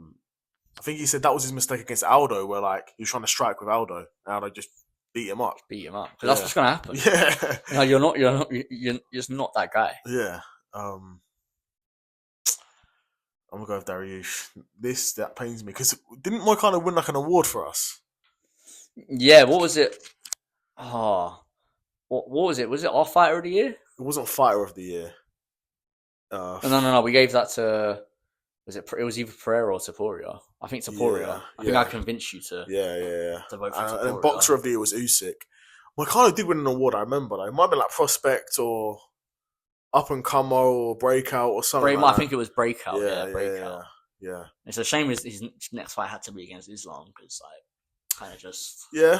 think he said that was his mistake against Aldo, where like he was trying to strike with Aldo. Aldo just beat him up. Because that's what's going to happen. Yeah. No, you're just not that guy. Yeah. I'm gonna go with Dariush. That pains me because didn't Moicano win like an award for us? Yeah. What was it? What was it? Was it our fighter of the year? It wasn't fighter of the year. No. We gave that to. It was either Pereira or Topuria. I think Topuria. I think I convinced you to. Yeah. To vote for Topuria. And boxer of the year was Usyk. Moicano did win an award. I remember. Like, it might have been like prospect or up and comer or breakout or something. I think it was breakout. Breakout. Yeah. It's a shame his next fight had to be against Islam because like kind of just. Yeah.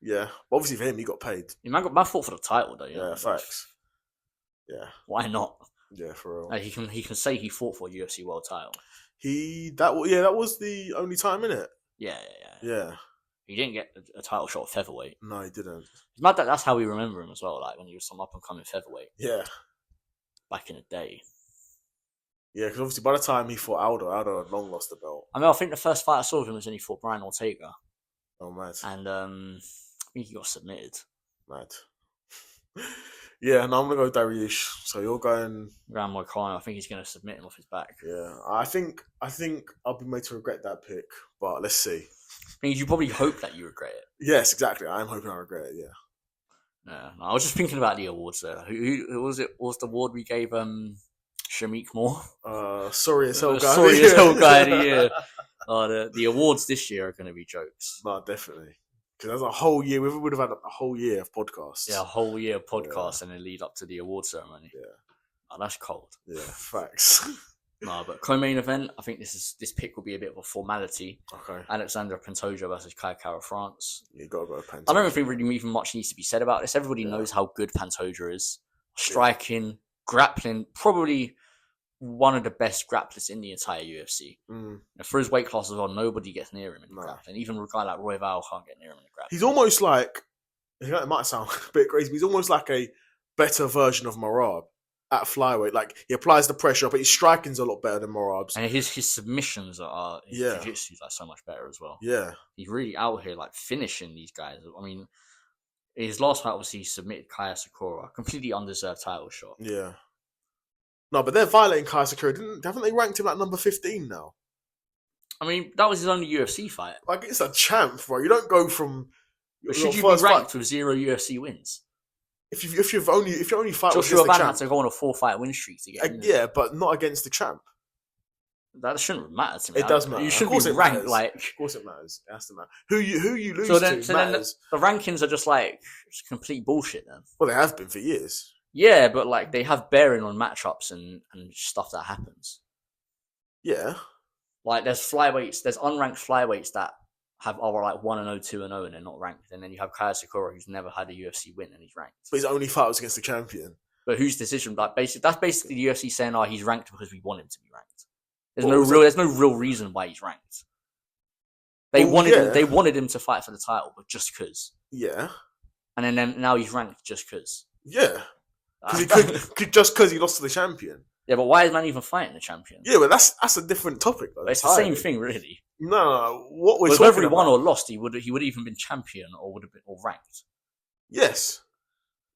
But obviously for him, he got paid. Man fought for the title though. Yeah, facts. Yeah. Why not? Yeah, for real. Like, he can say he fought for a UFC world title. That was the only time, innit? Yeah. He didn't get a title shot at featherweight. No, he didn't. It's mad that's how we remember him as well. Like when he was some up and coming featherweight. Yeah. Back in the day. Yeah, because obviously by the time he fought Aldo had long lost the belt. I think the first fight I saw of him was when he fought Brian Ortega. Oh, mad. And I think he got submitted. Mad. Yeah, no, I'm going to go Dariush. So you're going... Grand Moicano. I think he's going to submit him off his back. Yeah, I think I'll be made to regret that pick, but let's see. I mean, you probably hope that you regret it. Yes, exactly. I am hoping I regret it, yeah. No, I was just thinking about the awards there. Who was it? What was the award we gave Shamik Moore? Sorry as hell guy. Sorry as hell guy of the year. The awards this year are going to be jokes. No, definitely. Because that's a whole year. We would have had a whole year of podcasts. Yeah, a whole year of podcasts and then lead up to the award ceremony. Yeah. Oh, that's cold. Yeah, facts. No, but co-main event, I think this pick will be a bit of a formality. Okay. Alexandre Pantoja versus Kai Kara France. You got to go Pantoja. I don't think really even much needs to be said about this. Everybody knows how good Pantoja is. Striking, grappling, probably one of the best grapplers in the entire UFC. For his weight class as well, nobody gets near him in the grappling. Even a guy like Roy Val can't get near him in the grappling. He's almost like, it might sound a bit crazy, but he's almost like a better version of Marab at flyweight. Like, he applies the pressure, but his striking's a lot better than Marab's. And his submissions are, his jiu-jitsu's like so much better as well. Yeah. He's really out here like finishing these guys. I mean, his last fight, obviously, he submitted Kaya Sakura. Completely undeserved title shot. Yeah. No, but they're violating Kaya Sakura. Haven't they ranked him at number 15 now? I mean, that was his only UFC fight. Like, it's a champ, bro. You don't go from... But should you be ranked with 0 UFC wins? If you only fight Joshua Van had to go on a 4-fight win streak to get in. Yeah, but not against the champ. That shouldn't matter to me. It does matter. You should be ranked like. Of course, it matters. It has to matter. Who you lose so to then matters. The rankings are just like complete bullshit. Then. Well, they have been for years. Yeah, but like they have bearing on matchups and stuff that happens. Yeah. Like there's flyweights, there's unranked flyweights that are like 1-0, 2-0, and they're not ranked. And then you have Kaya Sakura, who's never had a UFC win, and he's ranked. But his only fight was against the champion. But whose decision? Like that's basically the UFC saying, "Oh, he's ranked because we want him to be ranked." There's no real reason why he's ranked. They wanted him to fight for the title, but just because. Yeah. And then now he's ranked just because. Yeah. Because he lost to the champion. Yeah, but why is man even fighting the champion? Yeah, but that's a different topic though. It's the same thing, really. No, what we're talking whether he about, won or lost, he would even been champion or would have been ranked. Yes,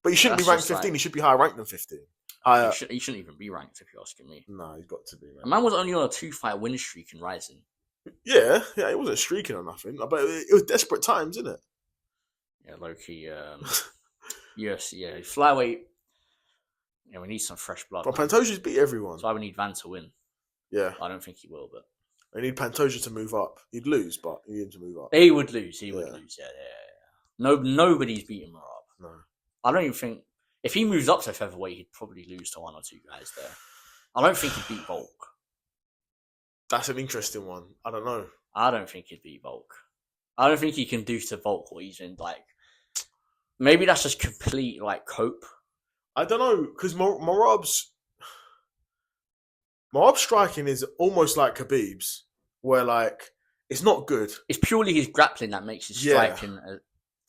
but he shouldn't be ranked 15. He should be higher ranked than 15. He shouldn't even be ranked if you're asking me. No, he's got to be. Man. A man was only on a 2-fight win streak in Rising. Yeah, he wasn't streaking or nothing, but it was desperate times, isn't it? Yeah, low key. UFC, yeah, flyweight. Yeah, we need some fresh blood. But Pantoja's beat everyone. So I would need Van to win. Yeah. I don't think he will, but... They need Pantoja to move up. He'd lose, but you need him to move up. He would lose. He would lose, yeah. Nobody's beating Marab. No. I don't even think... If he moves up to featherweight, he'd probably lose to 1 or 2 guys there. I don't think he'd beat Volk. That's an interesting one. I don't know. I don't think he'd beat Volk. I don't think he can do to Volk what he's in, like... Maybe that's just complete like cope. I don't know, because Merab's striking is almost like Khabib's, where like it's not good. It's purely his grappling that makes his striking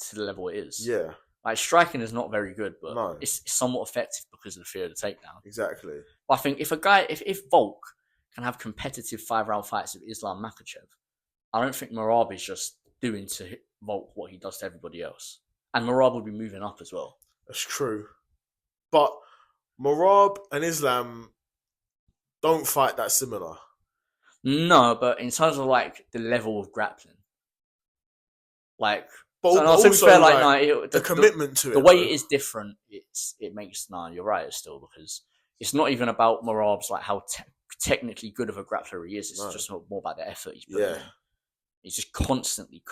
to the level it is. Yeah, like striking is not very good, but no. it's somewhat effective because of the fear of the takedown. Exactly. But I think if Volk can have competitive 5-round fights with Islam Makhachev, I don't think Merab is just doing to Volk what he does to everybody else, and Merab will be moving up as well. That's true, but Merab and Islam don't fight that similar. No, but in terms of like the level of grappling, like, but so also to be fair, the commitment to it, the way it is different. It makes you're right. It's still because it's not even about Merab's like how technically good of a grappler he is. It's just more about the effort he's putting in. He's just constantly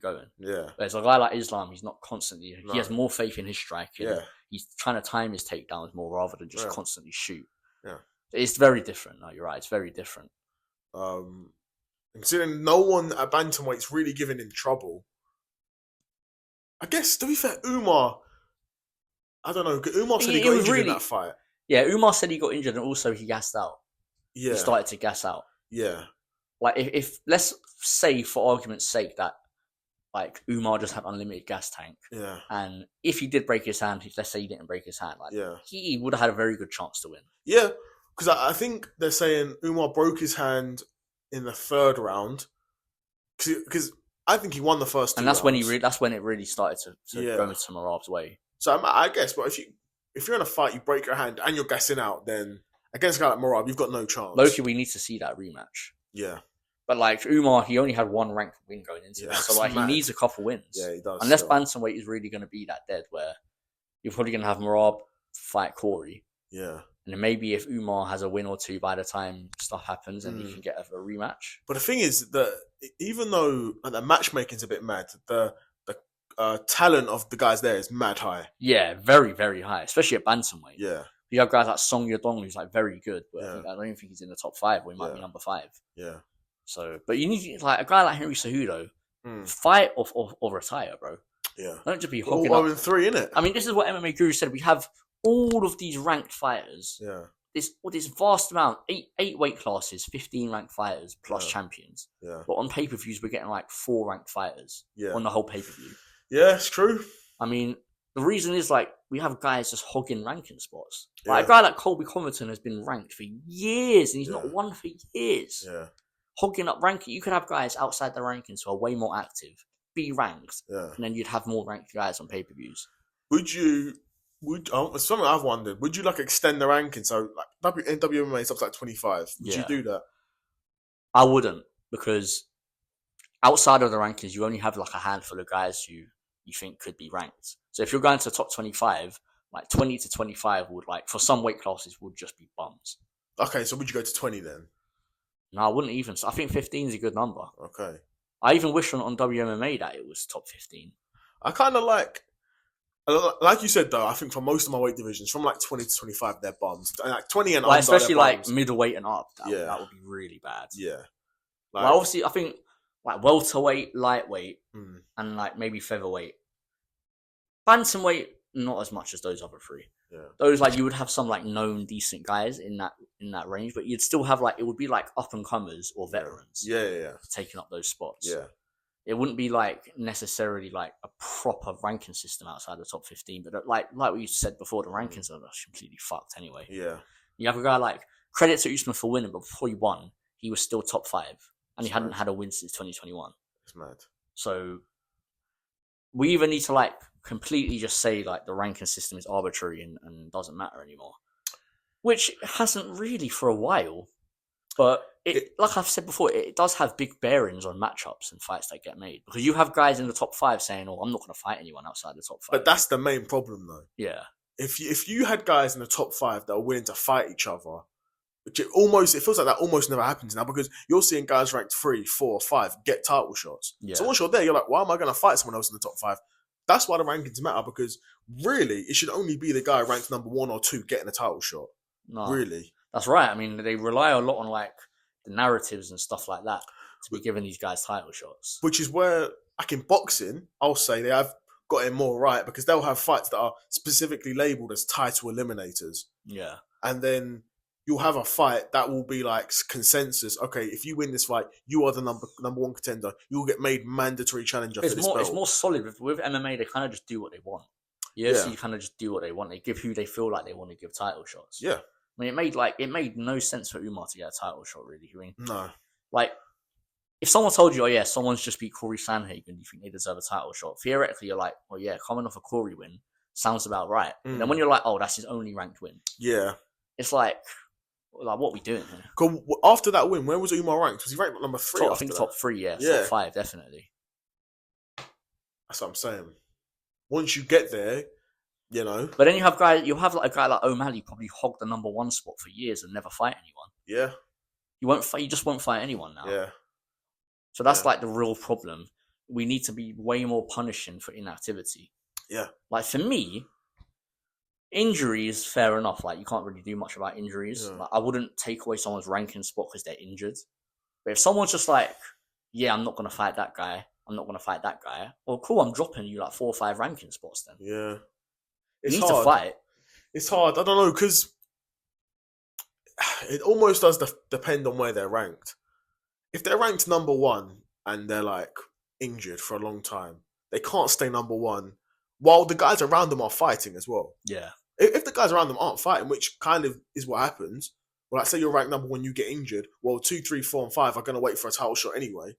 going. Yeah. Whereas a guy like Islam, he's not constantly. He has more faith in his striking. Yeah. He's trying to time his takedowns more rather than just constantly shoot. Yeah. It's very different. No, you're right. It's very different. Considering no one at bantamweight's really giving him trouble. I guess, to be fair, Umar, I don't know. Umar said he got injured in that fight. Yeah, Umar said he got injured and also he gassed out. Yeah. He started to gas out. Yeah. Like, if let's say, for argument's sake, that like Umar just had unlimited gas tank. Yeah. And if he did break his hand, let's say he didn't break his hand, he would have had a very good chance to win. Yeah. Because I think they're saying Umar broke his hand in the third round. Because I think he won the first two and that's rounds. That's when it really started to go into Merab's way. So I guess, but if you're in a fight, you break your hand and you're gassing out, then against a guy like Merab, you've got no chance. Loki, we need to see that rematch. Yeah. But like Umar, he only had one ranked win going into it. So like he needs a couple wins. Yeah, he does. Unless bantamweight is really going to be that dead where you're probably going to have Merab fight Corey. Yeah. And then maybe if Umar has a win or two by the time stuff happens and he can get a rematch. But the thing is that even though the matchmaking's a bit mad, the talent of the guys there is mad high. Yeah, very, very high, especially at bantamweight. Yeah. You have guys like Song Yadong, who's like very good, but I don't even think he's in the top 5, or he might be number 5. Yeah. So, but you need like a guy like Henry Cejudo, fight or retire, bro. Yeah. Don't just be hogging up. 0-3, innit? I mean, this is what MMA Guru said. We have all of these ranked fighters. Yeah. This vast amount, eight weight classes, 15 ranked fighters plus champions. Yeah. But on pay-per-views, we're getting like 4 ranked fighters on the whole pay-per-view. Yeah, it's true. I mean, the reason is like we have guys just hogging ranking spots. Like a guy like Colby Covington has been ranked for years and he's not won for years. Yeah. Hogging up ranking. You could have guys outside the rankings who are way more active, be ranked, and then you'd have more ranked guys on pay-per-views. Would something I've wondered, would you like extend the ranking? So like WMA is up to like 25. Would you do that? I wouldn't, because outside of the rankings, you only have like a handful of guys who you think could be ranked. So if you're going to the top 25, like 20 to 25 would, like, for some weight classes, would just be bums. Okay, so would you go to 20 then? No, I wouldn't even. I think 15 is a good number. Okay. I even wish on WMMA that it was top 15. I kind of like you said though, I think for most of my weight divisions, from like 20 to 25, they're bums. And like 20 and like, under, especially like middleweight and up, that would be really bad. Yeah. Like, obviously, I think like welterweight, lightweight, and like maybe featherweight. Bantamweight, not as much as those other 3. Yeah. Those, like, you would have some like known decent guys in that range, but you'd still have like, it would be like up and comers or veterans. Yeah. Taking up those spots. Yeah. It wouldn't be like necessarily like a proper ranking system outside the top 15, but like we said before, the rankings are completely fucked anyway. Yeah. You have a guy like, credit to Usman for winning, but before he won, he was still top 5, and he hadn't had a win since 2021. It's mad. So we either need to like completely just say like the ranking system is arbitrary and doesn't matter anymore, which hasn't really for a while. But like I've said before, it does have big bearings on matchups and fights that get made, because you have guys in the top 5 saying, "Oh, I'm not going to fight anyone outside the top 5." But that's the main problem, though. Yeah. If you had guys in the top 5 that are willing to fight each other, which it feels like that almost never happens now, because you're seeing guys ranked 3, 4, 5 get title shots. Yeah. So once you're there, you're like, why am I going to fight someone else in the top 5? That's why the rankings matter, because really, it should only be the guy ranked number 1 or 2 getting a title shot. No, really. That's right. I mean, they rely a lot on like the narratives and stuff like that to be giving these guys title shots. Which is where, like in boxing, I'll say they have got it more right because they'll have fights that are specifically labelled as title eliminators. Yeah. And then you'll have a fight that will be like consensus. Okay, if you win this fight, you are the number one contender. You'll get made mandatory challenger for this belt. It's more solid. With MMA, they kind of just do what they want. UFC kind of just do what they want. They give who they feel like they want to give title shots. Yeah. I mean, it made no sense for Umar to get a title shot, really. I mean, no. Like, if someone told you, oh yeah, someone's just beat Corey Sandhagen, you think they deserve a title shot? Theoretically, you're like, well, yeah, coming off a Corey win sounds about right. And then when you're like, oh, that's his only ranked win. Yeah. It's like what are we doing here? Because after that win, where was Umar ranked? Was he ranked number 3? I think top 3, yeah. Top 5, definitely. That's what I'm saying. Once you get there, you know. But then you have a guy like O'Malley probably hogged the number 1 spot for years and never fight anyone. Yeah. You just won't fight anyone now. Yeah. So that's like the real problem. We need to be way more punishing for inactivity. Yeah. Like for me, injuries, fair enough. Like you can't really do much about injuries. Yeah. Like, I wouldn't take away someone's ranking spot because they're injured. But if someone's just like, yeah, I'm not going to fight that guy. I'm not going to fight that guy. Well, cool, I'm dropping you like 4 or 5 ranking spots then. Yeah. You need to fight. It's hard. I don't know, because it almost does depend on where they're ranked. If they're ranked number 1 and they're like injured for a long time, they can't stay number 1 while the guys around them are fighting as well. Yeah. If the guys around them aren't fighting, which kind of is what happens, well, like say you're ranked number 1, you get injured, well, 2, 3, 4, and 5 are going to wait for a title shot anyway.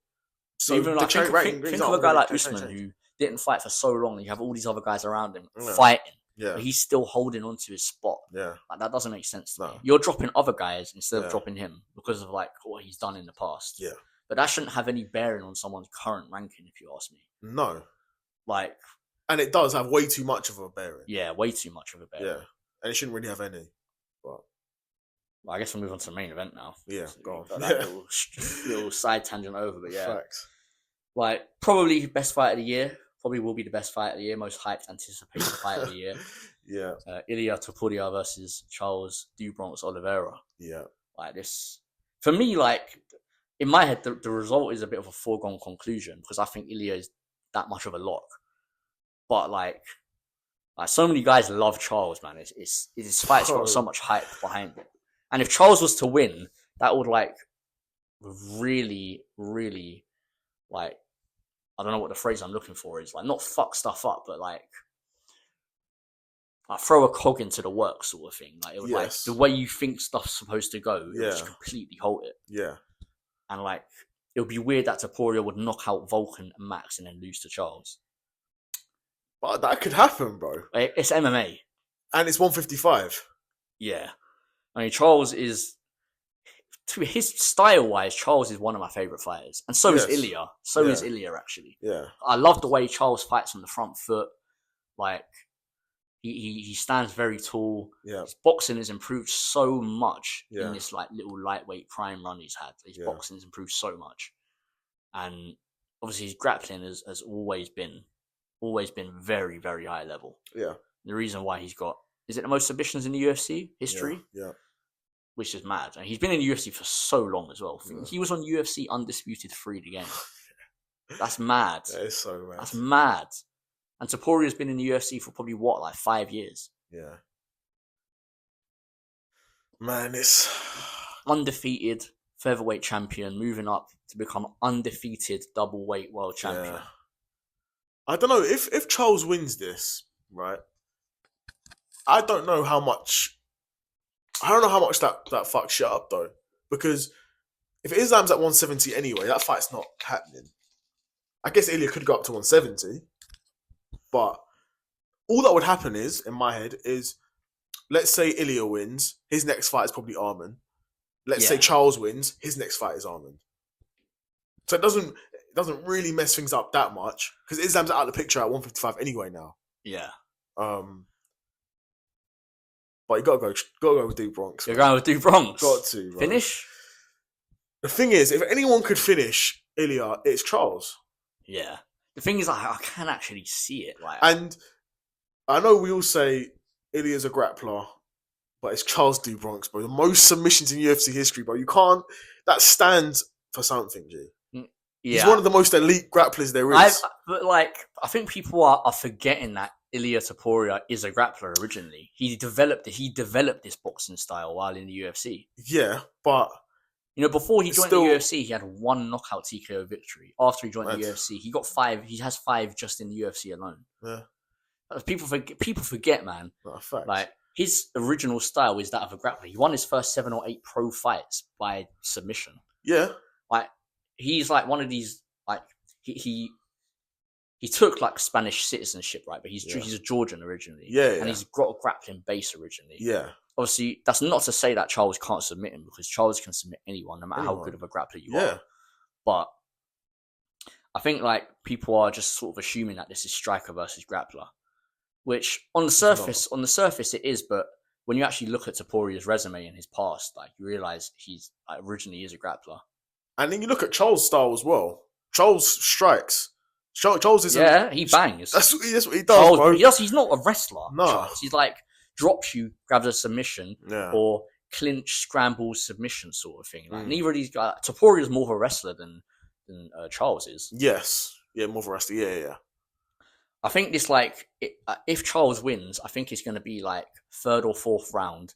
So even like, think of a guy like Usman change. who didn't fight for so long, and you have all these other guys around him fighting. Yeah. But he's still holding on to his spot. Yeah. Like, that doesn't make sense to No. me. You're dropping other guys instead of dropping him because of like what he's done in the past. Yeah. But that shouldn't have any bearing on someone's current ranking, if you ask me. No. Like, and it does have way too much of a bearing. Yeah, way too much of a bearing. Yeah. And it shouldn't really have any. But well, I guess we'll move on to the main event now. Yeah, so go on. That little side tangent over, but yeah. Facts. Like, probably best fight of the year. Probably will be the best fight of the year. Most hyped, anticipated fight of the year. Yeah. Ilia Topuria versus Charles Oliveira. Yeah. Like this, for me, like in my head, the result is a bit of a foregone conclusion because I think Ilia is that much of a lock. But like so many guys love Charles, man. His fight's got so much hype behind it. And if Charles was to win, that would like really, really like, I don't know what the phrase I'm looking for is, like not fuck stuff up, but like throw a cog into the works sort of thing. Like it would like the way you think stuff's supposed to go, it would just completely halt it. Yeah. And like it would be weird that Topuria would knock out Vulcan and Max and then lose to Charles. But that could happen, bro. It's MMA. And it's 155. Yeah. I mean, Charles is, to his style-wise, Charles is one of my favourite fighters. And so is Ilia. So is Ilia, actually. Yeah. I love the way Charles fights from the front foot. Like, he stands very tall. Yeah. His boxing has improved so much in this like little lightweight prime run he's had. His boxing has improved so much. And obviously his grappling has always been very, very high level. Yeah. The reason why he's got, is it the most submissions in the UFC history? Yeah. Which is mad. And he's been in the UFC for so long as well. Yeah. He was on UFC Undisputed 3 again. That's mad. That is so mad. That's mad. And Topuria's been in the UFC for probably like 5 years? Yeah. Man, it's undefeated featherweight champion, moving up to become undefeated double weight world champion. Yeah. I don't know if Charles wins this, right? I don't know how much that fucks shit up though, because if Islam's at 170 anyway, that fight's not happening. I guess Ilia could go up to 170, but all that would happen is, in my head, is let's say Ilia wins, his next fight is probably Arman. Let's say Charles wins, his next fight is Arman. So it doesn't really mess things up that much because Islam's out of the picture at 155 anyway now. Yeah. But you gotta go with Duke Bronx. You're going with Duke Bronx. Got to, bro. Finish. The thing is, if anyone could finish Ilia, it's Charles. Yeah. The thing is, I can actually see it. Like, and I know we all say Ilia's a grappler, but it's Charles Duke Bronx, bro. The most submissions in UFC history, bro. You can't. That stands for something, G. He's one of the most elite grapplers there is. But like, I think people are forgetting that Ilia Topuria is a grappler originally. He developed this boxing style while in the UFC. Yeah, but before he joined the UFC, he had one knockout TKO victory. After he joined the UFC, he got 5. He has 5 just in the UFC alone. Yeah, people forget, man. Like, his original style is that of a grappler. He won his first 7 or 8 pro fights by submission. Yeah, like he's like one of these, like he took like Spanish citizenship, right? But he's a Georgian originally. And he's got a grappling base originally. Yeah. Obviously, that's not to say that Charles can't submit him, because Charles can submit anyone, no matter how good of a grappler you are. But I think like people are just sort of assuming that this is striker versus grappler, which on the surface it is. But when you actually look at Topuria's resume and his past, like, you realize he's originally is a grappler. And then you look at Charles' style as well. Charles strikes. Charles is he bangs. That's what he does, bro. He's not a wrestler. No, Charles. He's like drops you, grabs a submission, or clinch, scramble, submission sort of thing. Like, neither of these guys. Topuria is more of a wrestler than Charles is. Yes, more of a wrestler. Yeah. I think this, like, if Charles wins, I think it's going to be like 3rd or 4th round.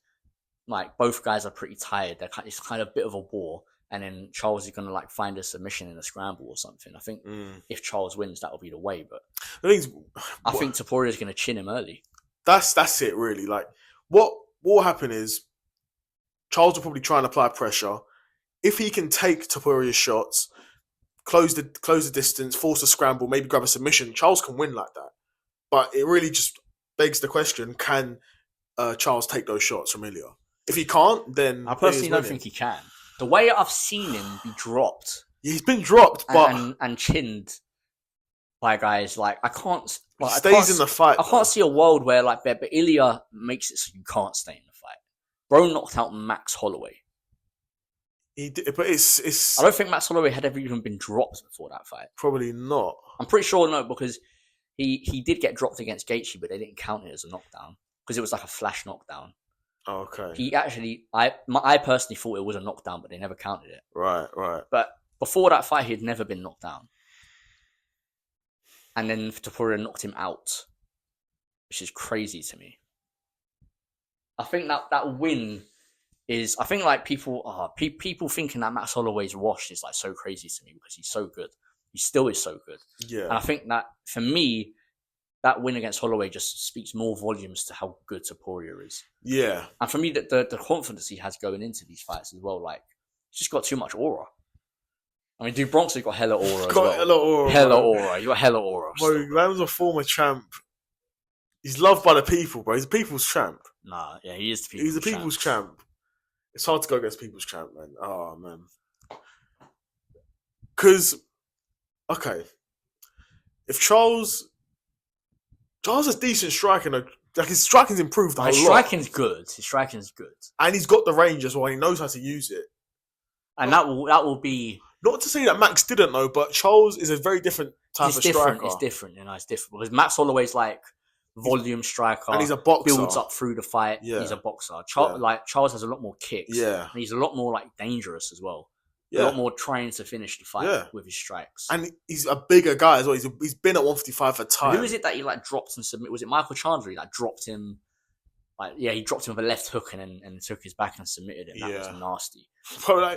Like, both guys are pretty tired. It's kind of a bit of a war. And then Charles is going to like find a submission in a scramble or something. I think if Charles wins, that'll be the way. But I think Topuria is going to chin him early. That's it, really. Like, what will happen is Charles will probably try and apply pressure. If he can take Topuria's shots, close the distance, force a scramble, maybe grab a submission, Charles can win like that. But it really just begs the question: can Charles take those shots from Ilia? If he can't, then I personally don't think he can. The way I've seen him be dropped, he's been dropped, but and chinned by guys, like, I can't. Like, stays in the fight. I can't see a world where like, but Ilia makes it so you can't stay in the fight. Bro knocked out Max Holloway. He did, but it's. I don't think Max Holloway had ever even been dropped before that fight. Probably not. I'm pretty sure no, because he did get dropped against Gaethje, but they didn't count it as a knockdown because it was like a flash knockdown. Oh, okay. He actually, I personally thought it was a knockdown, but they never counted it. Right. But before that fight, he had never been knocked down. And then Topuria knocked him out, which is crazy to me. I think that win is, I think like people thinking that Max Holloway's washed is like so crazy to me because he's so good. He still is so good. Yeah. And I think that for me, that win against Holloway just speaks more volumes to how good Topuria is. Yeah. And for me, the confidence he has going into these fights as well, like, he's just got too much aura. I mean, dude, Bronx has got hella aura as well. Hella aura. You got hella aura. Bro, man's a former champ. He's loved by the people, bro. He's a people's champ. Nah, yeah, he is the people's champ. He's a people's champ. It's hard to go against people's champ, man. Oh, man. Because, okay, if Charles has decent striking. Like, his striking's improved a lot. His striking's good. And he's got the range as well. He knows how to use it. And that will be... Not to say that Max didn't know, but Charles is a very different type of striker. It's different. It's different. Because Max Holloway's like volume striker. And he's a boxer. Builds up through the fight. Yeah. He's a boxer. Charles has a lot more kicks. Yeah. And he's a lot more like dangerous as well. Yeah. A lot more trying to finish the fight with his strikes. And he's a bigger guy as well. He's been at 155 for time. Who is it that he like dropped and submitted? Was it Michael Chandler? He like dropped him. Like, yeah, he dropped him with a left hook and took his back and submitted him. That was nasty. Bro,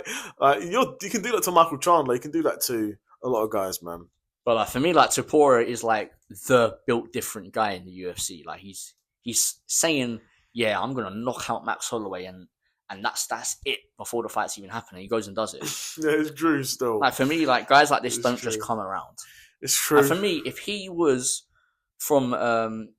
you can do that to Michael Chandler. You can do that to a lot of guys, man. But for me, like, Topuria is like the built different guy in the UFC. Like, he's saying, yeah, I'm gonna knock out Max Holloway and that's it before the fight's even happening. He goes and does it. Yeah, it's true still. Like, for me, like, guys like this don't just come around. It's true. And for me, if he was from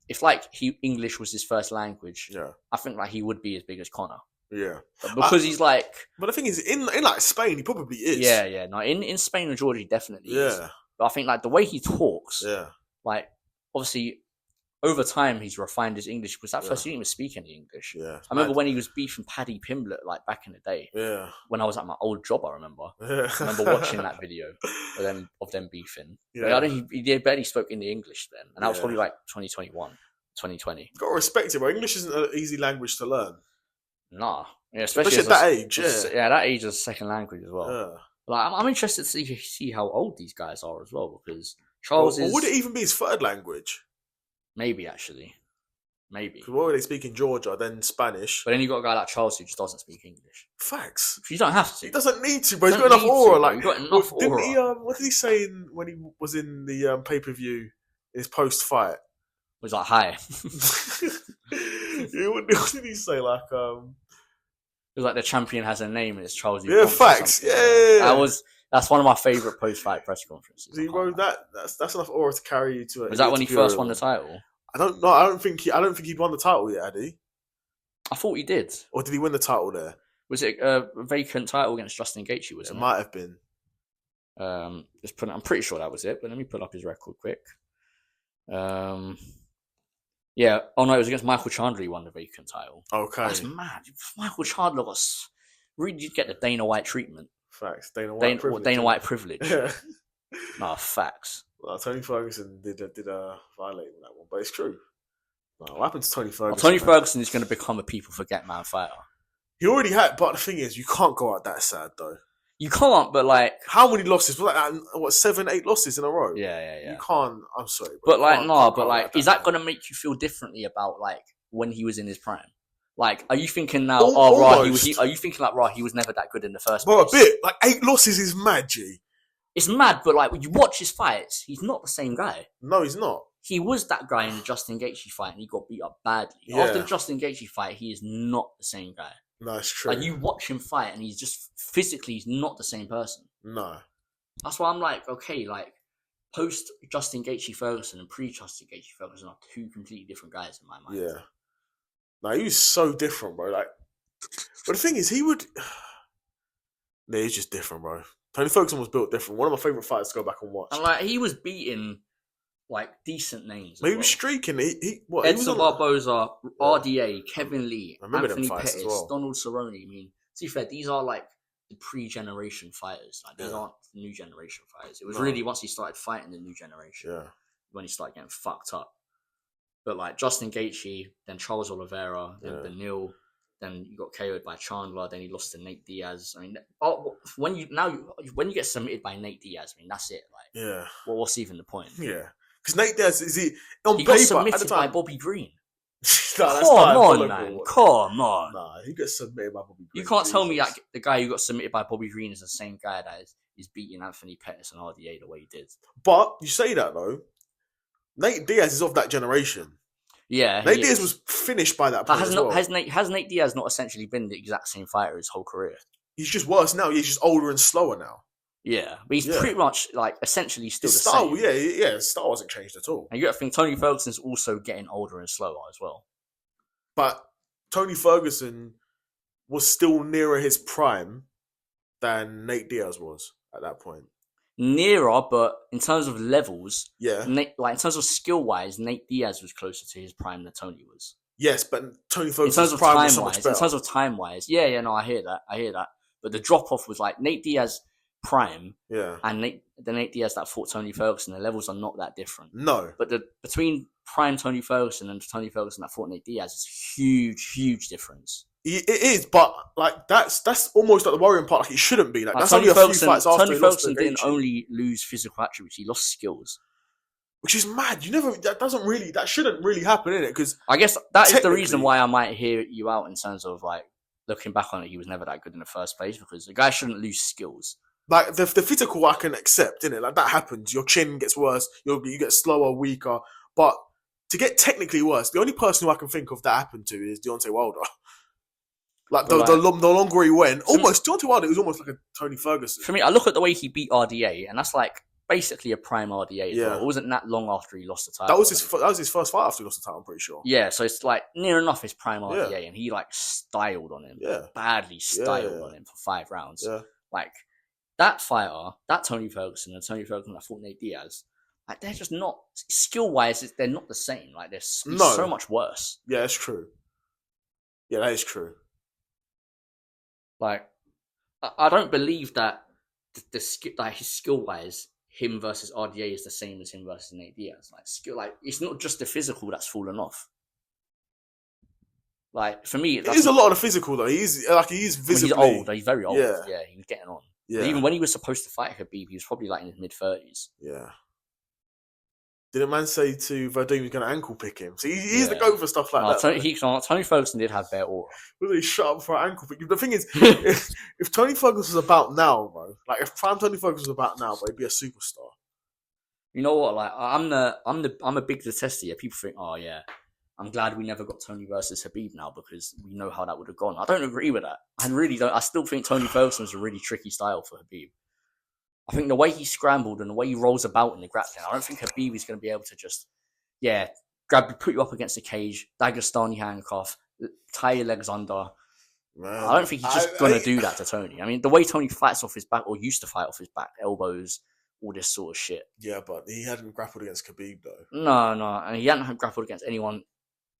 if like English was his first language, I think like he would be as big as Conor. Yeah, but because he's like. But the thing is, in like Spain, he probably is. Yeah. No, in Spain and Georgia, he definitely is. But I think like the way he talks, like, obviously over time he's refined his English, because at first he didn't even speak any English. Yeah, I remember when he was beefing Paddy Pimblett, like back in the day. Yeah, when I was at my old job, I remember watching that video of them beefing. Yeah, I think he barely spoke any English then, and that was probably like 2021, 2020. Got to respect it, bro. English isn't an easy language to learn. Nah, especially at that age. That age is a second language as well. Yeah. Like, I'm interested to see how old these guys are as well, because Charles is... Or would it even be his third language? Maybe, actually. Maybe. Because what were they speak in Georgia, then Spanish? But then you got a guy like Charles who just doesn't speak English. Facts. You don't have to. He doesn't need to, but he's got enough aura. Like, he's got enough aura. What did he say when he was in the pay-per-view, in his post-fight? He was like, hi. What did he say? Like, it was like the champion has a name and it's Charles. Yeah, facts. Yeah. That's one of my favourite post-fight press conferences. He wrote that. That's enough aura to carry you to it. Was that when he first won the title? I don't know. I don't think he'd won the title yet, had he? I thought he did. Or did he win the title there? Was it a vacant title against Justin Gaethje? It might have been. I'm pretty sure that was it, but let me pull up his record quick. Yeah. Oh no, it was against Michael Chandler. He won the vacant title. Okay. That's mad. Michael Chandler was really did get the Dana White treatment. Facts. Dana White privilege. Yeah. No, facts. Well, Tony Ferguson did violate that one, but it's true. What happened to Tony Ferguson? Tony Ferguson is going to become a people forget man fighter. He already had, but the thing is, you can't go out that sad though. You can't, but like, how many losses? What 7, 8 losses in a row? Yeah. You can't. I'm sorry, but like, is that going to make you feel differently about like when he was in his prime? Like, are you thinking now? Are you thinking like, he was never that good in the first place? Bro, a bit. Like 8 losses is mad, G. It's mad, but like when you watch his fights, he's not the same guy. No, he's not. He was that guy in the Justin Gaethje fight, and he got beat up badly. Yeah. After the Justin Gaethje fight, he is not the same guy. No, it's true. Like, you watch him fight, and he's just physically, he's not the same person. No. That's why I'm like, okay, like, post Justin Gaethje Ferguson and pre Justin Gaethje Ferguson are 2 completely different guys in my mind. Yeah. No, he was so different, bro. Like, but the thing is, he would. No, he's just different, bro. Tony Ferguson was built different. One of my favorite fighters to go back and watch. And like, he was beating like decent names. Maybe streaking. Edson Barboza, RDA, Kevin Lee, Anthony Pettis, well. Donald Cerrone. I mean, to be fair, these are like the pre-generation fighters. Like, these aren't the new generation fighters. It was really once he started fighting the new generation when he started getting fucked up. But like Justin Gaethje, then Charles Oliveira, then Beneil, then you got KO'd by Chandler, then he lost to Nate Diaz. I mean, when you get submitted by Nate Diaz, I mean, that's it. Like, well, what's even the point? Yeah, because Nate Diaz he got submitted by Bobby Green. Come on, man. Come on. Nah, he got submitted by Bobby Green. You can't tell me like the guy who got submitted by Bobby Green is the same guy that is beating Anthony Pettis and RDA the way he did. But you say that though, Nate Diaz is of that generation. Yeah, Nate Diaz was finished by that point. Has Nate Diaz not essentially been the exact same fighter his whole career? He's just worse now. He's just older and slower now. Yeah, but he's pretty much like essentially still his the style, same. Yeah, his style hasn't changed at all. And you got to think Tony Ferguson's also getting older and slower as well. But Tony Ferguson was still nearer his prime than Nate Diaz was at that point. Nearer, but in terms of levels, in terms of skill wise, Nate Diaz was closer to his prime than Tony was. Yes, but Tony Ferguson's prime was so much better. In terms of time wise, no, I hear that. But the drop off was like Nate Diaz prime, and the Nate Diaz that fought Tony Ferguson. The levels are not that different. No, but between prime Tony Ferguson and Tony Ferguson that fought Nate Diaz is huge difference. It is, but like that's almost like the worrying part. Like, it shouldn't be. Like that's Tony only a few fights after Tony Ferguson didn't only lose physical attributes; he lost skills, which is mad. That shouldn't really happen, innit? Because I guess that is the reason why I might hear you out in terms of like looking back on it. He was never that good in the first place because the guy shouldn't lose skills. Like the physical, I can accept, innit? Like that happens. Your chin gets worse. You get slower, weaker. But to get technically worse, the only person who I can think of that happened to is Deontay Wilder. Like the longer he went, Deontay Wilder was almost like a Tony Ferguson. For me, I look at the way he beat RDA, and that's like basically a prime RDA. As well. It wasn't that long after he lost the title. That was his first fight after he lost the title. I'm pretty sure. Yeah, so it's like near enough his prime RDA, and he like styled on him. Yeah, badly styled on him for 5 rounds. Yeah, like that fighter, that Tony Ferguson and Tony Ferguson that fought Nate Diaz. Like they're just not skill wise. They're not the same. Like they're so much worse. Yeah, that's true. Yeah, that is true. Like, I don't believe that his skill wise, him versus RDA is the same as him versus Nate Diaz. Like skill, like it's not just the physical that's fallen off. Like for me, it is a lot of the physical though. He's visibly. He's old. He's very old. Yeah, he's getting on. Yeah. Even when he was supposed to fight Khabib, he was probably like in his mid-30s. Yeah. Didn't man say to Verdun he's going to ankle pick him? So he's the go for stuff like that. Tony Ferguson did have better aura. Really shut up for an ankle pick. The thing is, if Tony Ferguson was about now, bro, like if prime Tony Ferguson was about now, bro, he'd be a superstar. You know what? Like I'm a big detester. Yeah, people think, oh yeah, I'm glad we never got Tony versus Khabib now because we know how that would have gone. I don't agree with that. I really don't. I still think Tony Ferguson was a really tricky style for Khabib. I think the way he scrambled and the way he rolls about in the grappling, I don't think Khabib is going to be able to just, put you up against the cage, Dagestani handcuff, tie your legs under. Man, I don't think he's just going to do that to Tony. I mean, the way Tony fights off his back, or used to fight off his back, elbows, all this sort of shit. Yeah, but he hadn't grappled against Khabib, though. No, and he hadn't grappled against anyone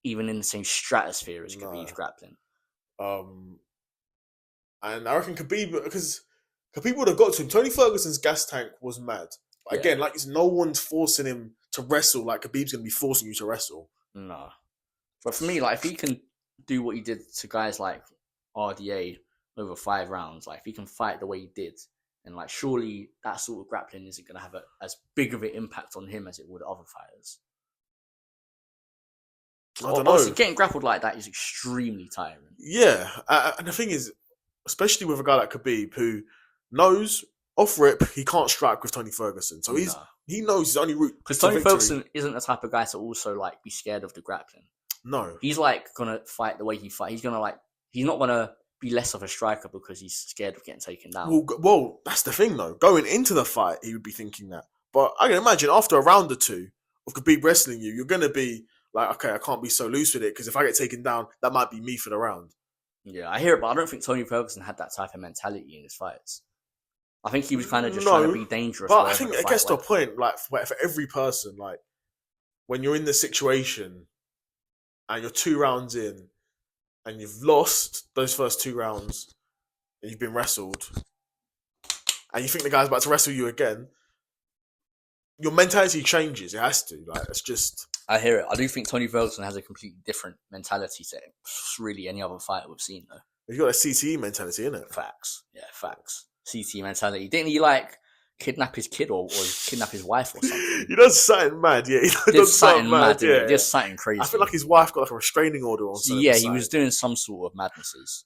even in the same stratosphere as Khabib's grappling. And I reckon Khabib, because Khabib would have got to him. Tony Ferguson's gas tank was mad. But again, like, no one's forcing him to wrestle like Khabib's going to be forcing you to wrestle. No. But for me, like, if he can do what he did to guys like RDA over 5 rounds, like, if he can fight the way he did, and, like, surely that sort of grappling isn't going to have as big of an impact on him as it would other fighters. I don't know. Getting grappled like that is extremely tiring. Yeah. And the thing is, especially with a guy like Khabib, who knows off rip he can't strike with Tony Ferguson, so he knows his only route. Because Tony Ferguson isn't the type of guy to also like be scared of the grappling. No, he's like gonna fight the way he fights. He's not gonna be less of a striker because he's scared of getting taken down. Well, that's the thing though. Going into the fight, he would be thinking that. But I can imagine after a round or two of Khabib wrestling you, you're gonna be like, okay, I can't be so loose with it because if I get taken down, that might be me for the round. Yeah, I hear it, but I don't think Tony Ferguson had that type of mentality in his fights. I think he was kind of just trying to be dangerous. But I think it gets to a point, like, for every person, like, when you're in the situation and you're 2 rounds in and you've lost those first 2 rounds and you've been wrestled and you think the guy's about to wrestle you again, your mentality changes. It has to. Like, it's just... I hear it. I do think Tony Ferguson has a completely different mentality to really any other fighter we've seen, though. He's got a CTE mentality, innit? Facts. Yeah, facts. CTE mentality. Didn't he, like, kidnap his kid or kidnap his wife or something? He does something mad, yeah. He does something mad, yeah. He does something crazy. I feel like his wife got like a restraining order on something. Yeah, he was doing some sort of madnesses.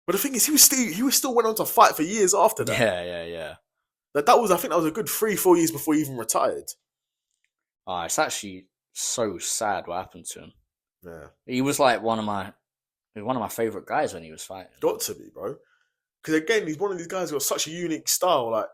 But the thing is, he was still went on to fight for years after that. Yeah. I think that was a good 3-4 years before he even retired. It's actually so sad what happened to him. Yeah. He was like one of my favourite guys when he was fighting. Got to be, bro. Because again, he's one of these guys who got such a unique style. Like,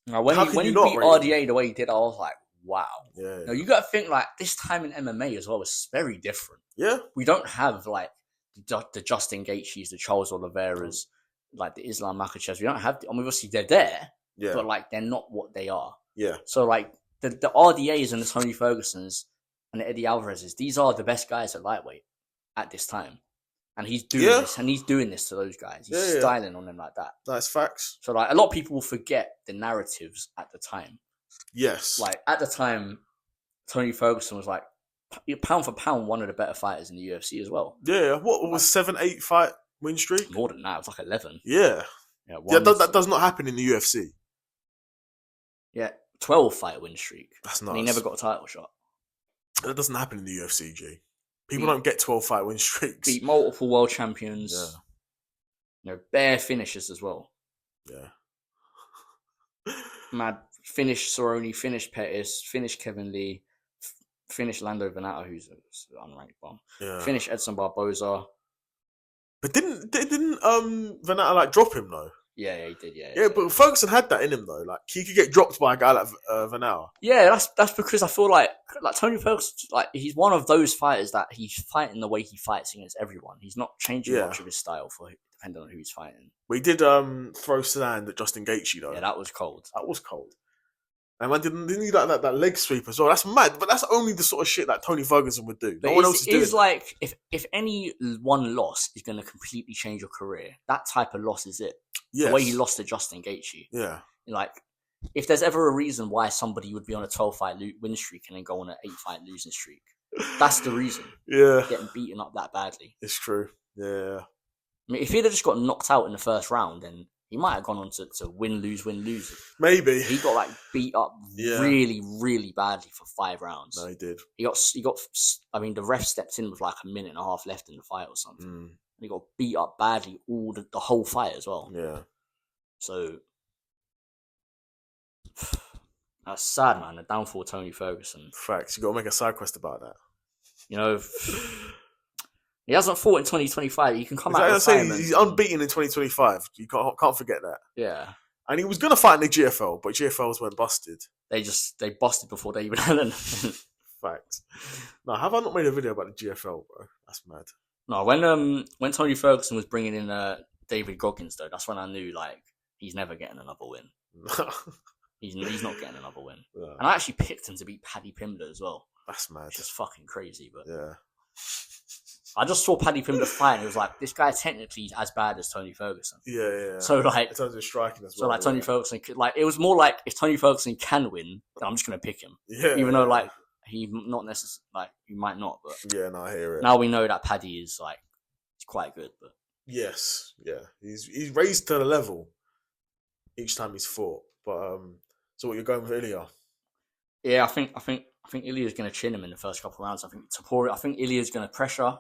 when he beat RDA the way he did, I was like, wow. Yeah. Now, you got to think, like, this time in MMA as well is very different. Yeah. We don't have, like, the Justin Gaethjes, the Charles Oliveras, like the Islam Makhachevs. We don't have... obviously, they're there, but, like, they're not what they are. Yeah. So, like, the RDAs and the Tony Fergusons and the Eddie Alvarezes, these are the best guys at lightweight at this time. And he's doing this, and he's doing this to those guys. He's styling on them like that. That's facts. So, like, a lot of people will forget the narratives at the time. Yes. Like, at the time, Tony Ferguson was, like, pound for pound, one of the better fighters in the UFC as well. Yeah. What was 7-8 fight win streak? More than that. It was like 11. Yeah. That does not happen in the UFC. Yeah. 12 fight win streak. That's nice. And he never got a title shot. That doesn't happen in the UFC, G. People don't get 12 fight win streaks. Beat multiple world champions. Yeah. Bare finishes as well. Yeah. Mad. Finish Cerrone, finish Pettis, finish Kevin Lee, finish Lando Venata, who's an unranked bomb. Yeah. Finish Edson Barboza. But didn't Venata like drop him though? Yeah, he did. Yeah, but Ferguson had that in him though. Like he could get dropped by a guy like Venata. Yeah, that's because I feel like Tony Ferguson, like he's one of those fighters that he's fighting the way he fights against everyone. He's not changing much of his style depending on who he's fighting. We did throw sand at Justin Gaethje though. Yeah, that was cold. And man, didn't he like that leg sweep as well? That's mad, but that's only the sort of shit that Tony Ferguson would do. No one else is doing. It's like if any one loss is going to completely change your career, that type of loss is it. Yes. The way he lost to Justin Gaethje. Yeah. Like, if there's ever a reason why somebody would be on a 12-fight win streak and then go on an 8-fight losing streak, that's the reason. Yeah. Getting beaten up that badly. It's true. Yeah. I mean, if he'd have just got knocked out in the first round, then he might have gone on to win, lose. Maybe. He got like beat up really, really badly for 5 rounds. No, he did. He got. I mean, the ref stepped in with like a minute and a half left in the fight or something. And he got beat up badly the whole fight as well. Yeah. So that's sad, man. The downfall of Tony Ferguson. Facts. You got to make a side quest about that. You know. He hasn't fought in 2025. He can come out of retirement. He's unbeaten in 2025. You can't forget that. Yeah. And he was going to fight in the GFL, but GFLs went busted. They busted before they even had anything. Facts. No, have I not made a video about the GFL, bro? That's mad. No, when Tony Ferguson was bringing in David Goggins, though, that's when I knew, like, he's never getting another win. He's not getting another win. Yeah. And I actually picked him to beat Paddy Pimblett as well. That's mad. Which is fucking crazy, but... Yeah. I just saw Paddy Pimblett fight and it was like, this guy technically is as bad as Tony Ferguson. Yeah. So, like... In terms of striking as well. So, like, Tony Ferguson... Like, it was more like, if Tony Ferguson can win, then I'm just going to pick him. Yeah. Even though, like, he not necessarily... Like, he might not, but... Yeah, no, I hear it. Now we know that Paddy is, like, he's quite good, but... Yes, yeah. He's raised to the level each time he's fought. But, so what, you're going with Ilia? Yeah, I think Ilia's going to chin him in the first couple of rounds. I think Ilia's going to pressure...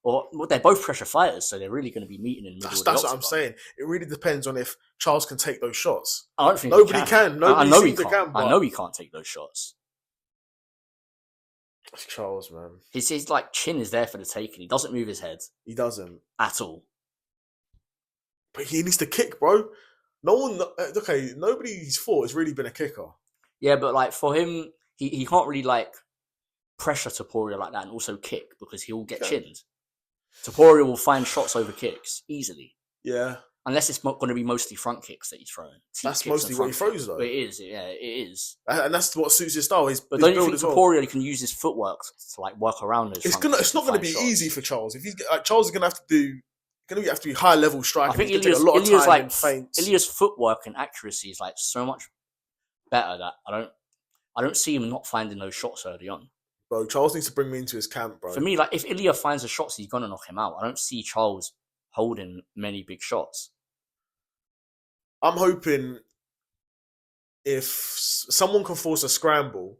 Well, they're both pressure fighters, so they're really going to be meeting in the middle. That's what I'm saying. It really depends on if Charles can take those shots. I don't think nobody can. Nobody seems to can. I know he can't take those shots. That's Charles, man. His like chin is there for the taking. He doesn't move his head. He doesn't at all. But he needs to kick, bro. No one. Okay, nobody he's fought has really been a kicker. Yeah, but like for him, he can't really like pressure Topuria like that and also kick because he'll get chinned. Topuria will find shots over kicks easily. Yeah. Unless it's going to be mostly front kicks that he's throwing. That's mostly what he throws, though. But it is, yeah, it is. And that's what suits his style. But don't you think Topuria can use his footwork to like work around those? It's not going to be easy for Charles. If he's Charles is going to have to be high level striking. I think Ilia's, a lot of time like, in feints. Ilia's footwork and accuracy is like so much better that I don't see him not finding those shots early on. Bro, Charles needs to bring me into his camp, bro. For me, like if Ilia finds the shots, he's gonna knock him out. I don't see Charles holding many big shots. I'm hoping if someone can force a scramble,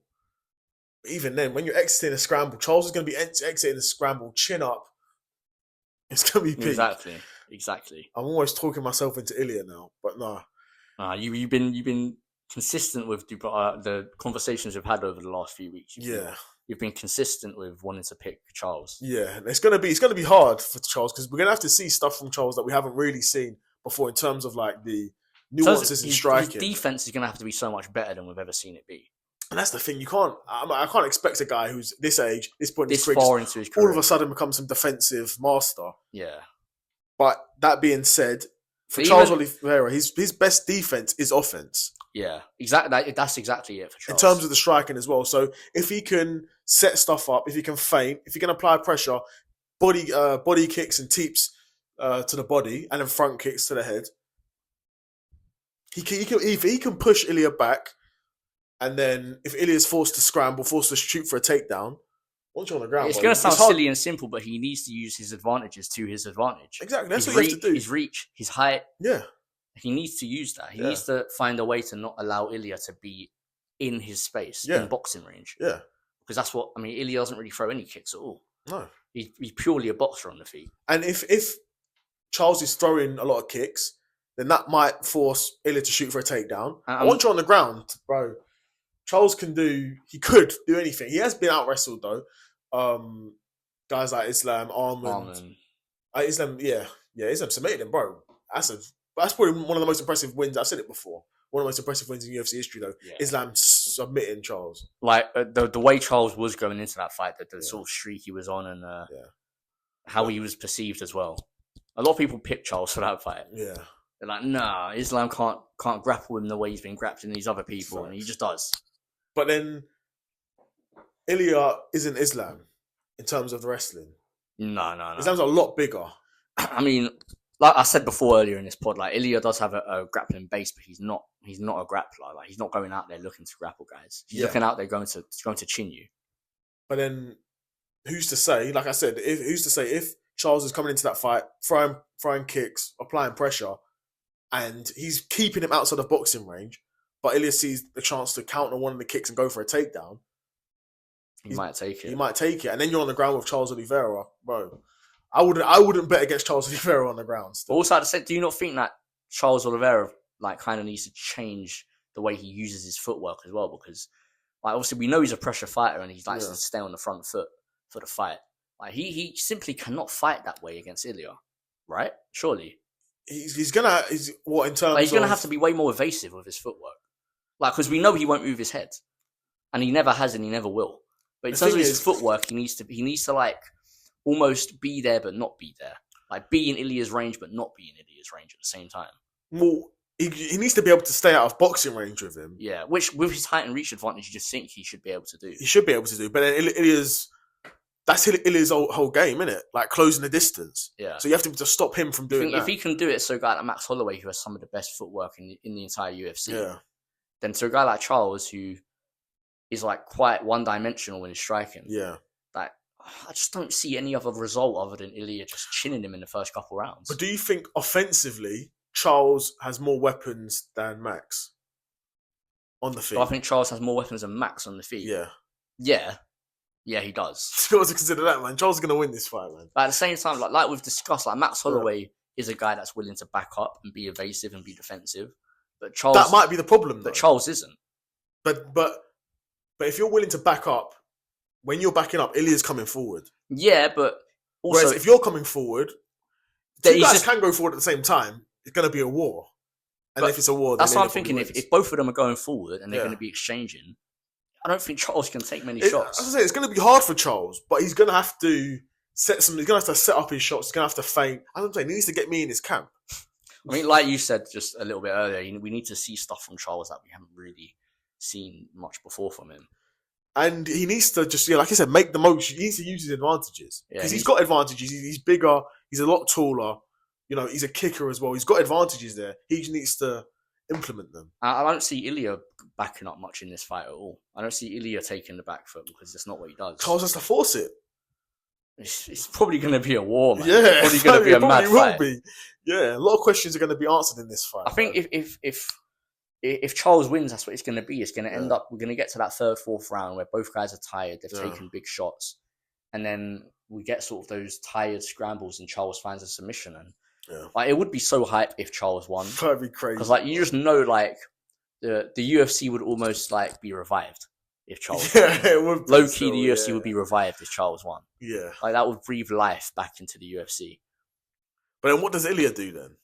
even then, when you're exiting a scramble, Charles is going to be exiting the scramble, chin up. It's going to be peak. Exactly. I'm almost talking myself into Ilia now, but nah. You've been consistent with the conversations we've had over the last few weeks. You've been consistent with wanting to pick Charles. Yeah, it's gonna be hard for Charles because we're gonna have to see stuff from Charles that we haven't really seen before in terms of like the nuances in striking. His defense is gonna have to be so much better than we've ever seen it be. And that's the thing. I can't expect a guy who's this age, this point, this far into his career, all of a sudden become some defensive master. Yeah. But that being said, for Charles Oliveira, his best defense is offense. Yeah, exactly. That's exactly it for Charles. In terms of the striking as well. So if he can set stuff up, if he can feint, if he can apply pressure, body kicks and teeps to the body, and then front kicks to the head, he can push Ilia back, and then if Ilia's forced to scramble, forced to shoot for a takedown, once you're on the ground, it's going to sound silly and simple, but he needs to use his advantages to his advantage. Exactly, that's what you have to do. His reach, his height. Yeah. He needs to use that. He needs to find a way to not allow Ilia to be in his space, in boxing range. Yeah. Because that's what, I mean, Ilia doesn't really throw any kicks at all. No. He's purely a boxer on the feet. And if Charles is throwing a lot of kicks, then that might force Ilia to shoot for a takedown. Once you're on the ground, bro, Charles could do anything. He has been out-wrestled, though. Guys like Islam, Arman. Islam, Islam submitted him, bro. That's probably one of the most impressive wins. I've said it before. One of the most impressive wins in UFC history, though. Yeah. Islam submitting Charles. Like, the way Charles was going into that fight, the sort of streak he was on and how he was perceived as well. A lot of people picked Charles for that fight. Yeah. They're like, nah, Islam can't grapple him the way he's been grappling these other people, and he just does. But then, Ilia isn't Islam in terms of the wrestling. No. Islam's a lot bigger. I mean... Like I said before earlier in this pod, like Ilia does have a grappling base, but he's not a grappler. Like he's not going out there looking to grapple guys. He's looking out there going to chin you. But then, who's to say? Like I said, if Charles is coming into that fight, throwing kicks, applying pressure, and he's keeping him outside of boxing range. But Ilia sees the chance to counter one of the kicks and go for a takedown. He might take it. He might take it, and then you're on the ground with Charles Oliveira, bro. I wouldn't bet against Charles Oliveira on the ground. But also, I'd say, do you not think that Charles Oliveira like kind of needs to change the way he uses his footwork as well? Because like obviously we know he's a pressure fighter and he likes to stay on the front foot for the fight. Like he simply cannot fight that way against Ilia, right? Surely he's gonna have to be way more evasive with his footwork. Like because we know he won't move his head, and he never has and he never will. But in terms of his footwork, he needs to like almost be there but not be there. Like be in Ilia's range but not be in Ilia's range at the same time. Well, he needs to be able to stay out of boxing range with him. Yeah, which with his height and reach advantage, you just think he should be able to do. He should be able to do, but then that's Ilia's whole game, isn't it? Like closing the distance. Yeah. So you have to stop him from doing that. If he can do it, so a guy like Max Holloway, who has some of the best footwork in the entire UFC, then to a guy like Charles, who is like quite one-dimensional in his striking, like I just don't see any other result other than Ilia just chinning him in the first couple rounds. But do you think offensively, Charles has more weapons than Max on the feet? Do I think Charles has more weapons than Max on the feet? Yeah, he does. You got to consider that, man. Charles is going to win this fight, man. But at the same time, like we've discussed, like Max Holloway is a guy that's willing to back up and be evasive and be defensive. But Charles, that might be the problem, though. But Charles isn't. But if you're willing to back up, when you're backing up, Ilia's coming forward. Yeah, but also, whereas if you're coming forward, two guys can go forward at the same time. It's going to be a war. And if it's a war, that's what I'm thinking. If both of them are going forward and they're going to be exchanging, I don't think Charles can take many shots. As I say, it's going to be hard for Charles, but he's going to have to set some. He's going to have to set up his shots. He's going to have to feint. As I'm saying, he needs to get me in his camp. I mean, like you said just a little bit earlier, we need to see stuff from Charles that we haven't really seen much before from him. And he needs to just, like I said, make the most. He needs to use his advantages because he's got advantages. He's bigger. He's a lot taller. You know, he's a kicker as well. He's got advantages there. He just needs to implement them. I don't see Ilia backing up much in this fight at all. I don't see Ilia taking the back foot because that's not what he does. Charles has to force it. It's probably going to be a war, man. Yeah, it's probably going to be a mad fight. Be. Yeah, a lot of questions are going to be answered in this fight. I think if Charles wins, that's what it's going to be. It's going to end up, we're going to get to that third, fourth round where both guys are tired. They've taken big shots. And then we get sort of those tired scrambles and Charles finds a submission. And like, it would be so hype if Charles won. That'd be crazy. Because like, you just know like the UFC would almost like be revived if Charles won. It would be low-key, the UFC would be revived if Charles won. Yeah. Like, that would breathe life back into the UFC. But then what does Ilia do then?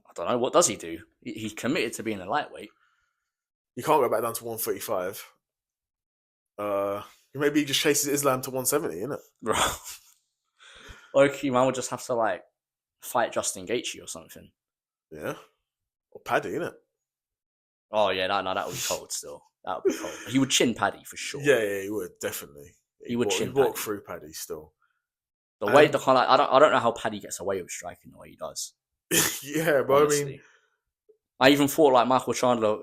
I don't know. What does he do? He's committed to being a lightweight. You can't go back down to 135. Maybe he just chases Islam to 170, innit? Bro. Okay, man would just have to, like, fight Justin Gaethje or something. Yeah. Or Paddy, innit? Oh, yeah, that would be cold still. That would be cold. He would chin Paddy for sure. Yeah, he would, definitely. He would chin Paddy. He'd walk through Paddy still. I don't know how Paddy gets away with striking the way he does. Yeah, but honestly. I mean, I even thought like Michael Chandler,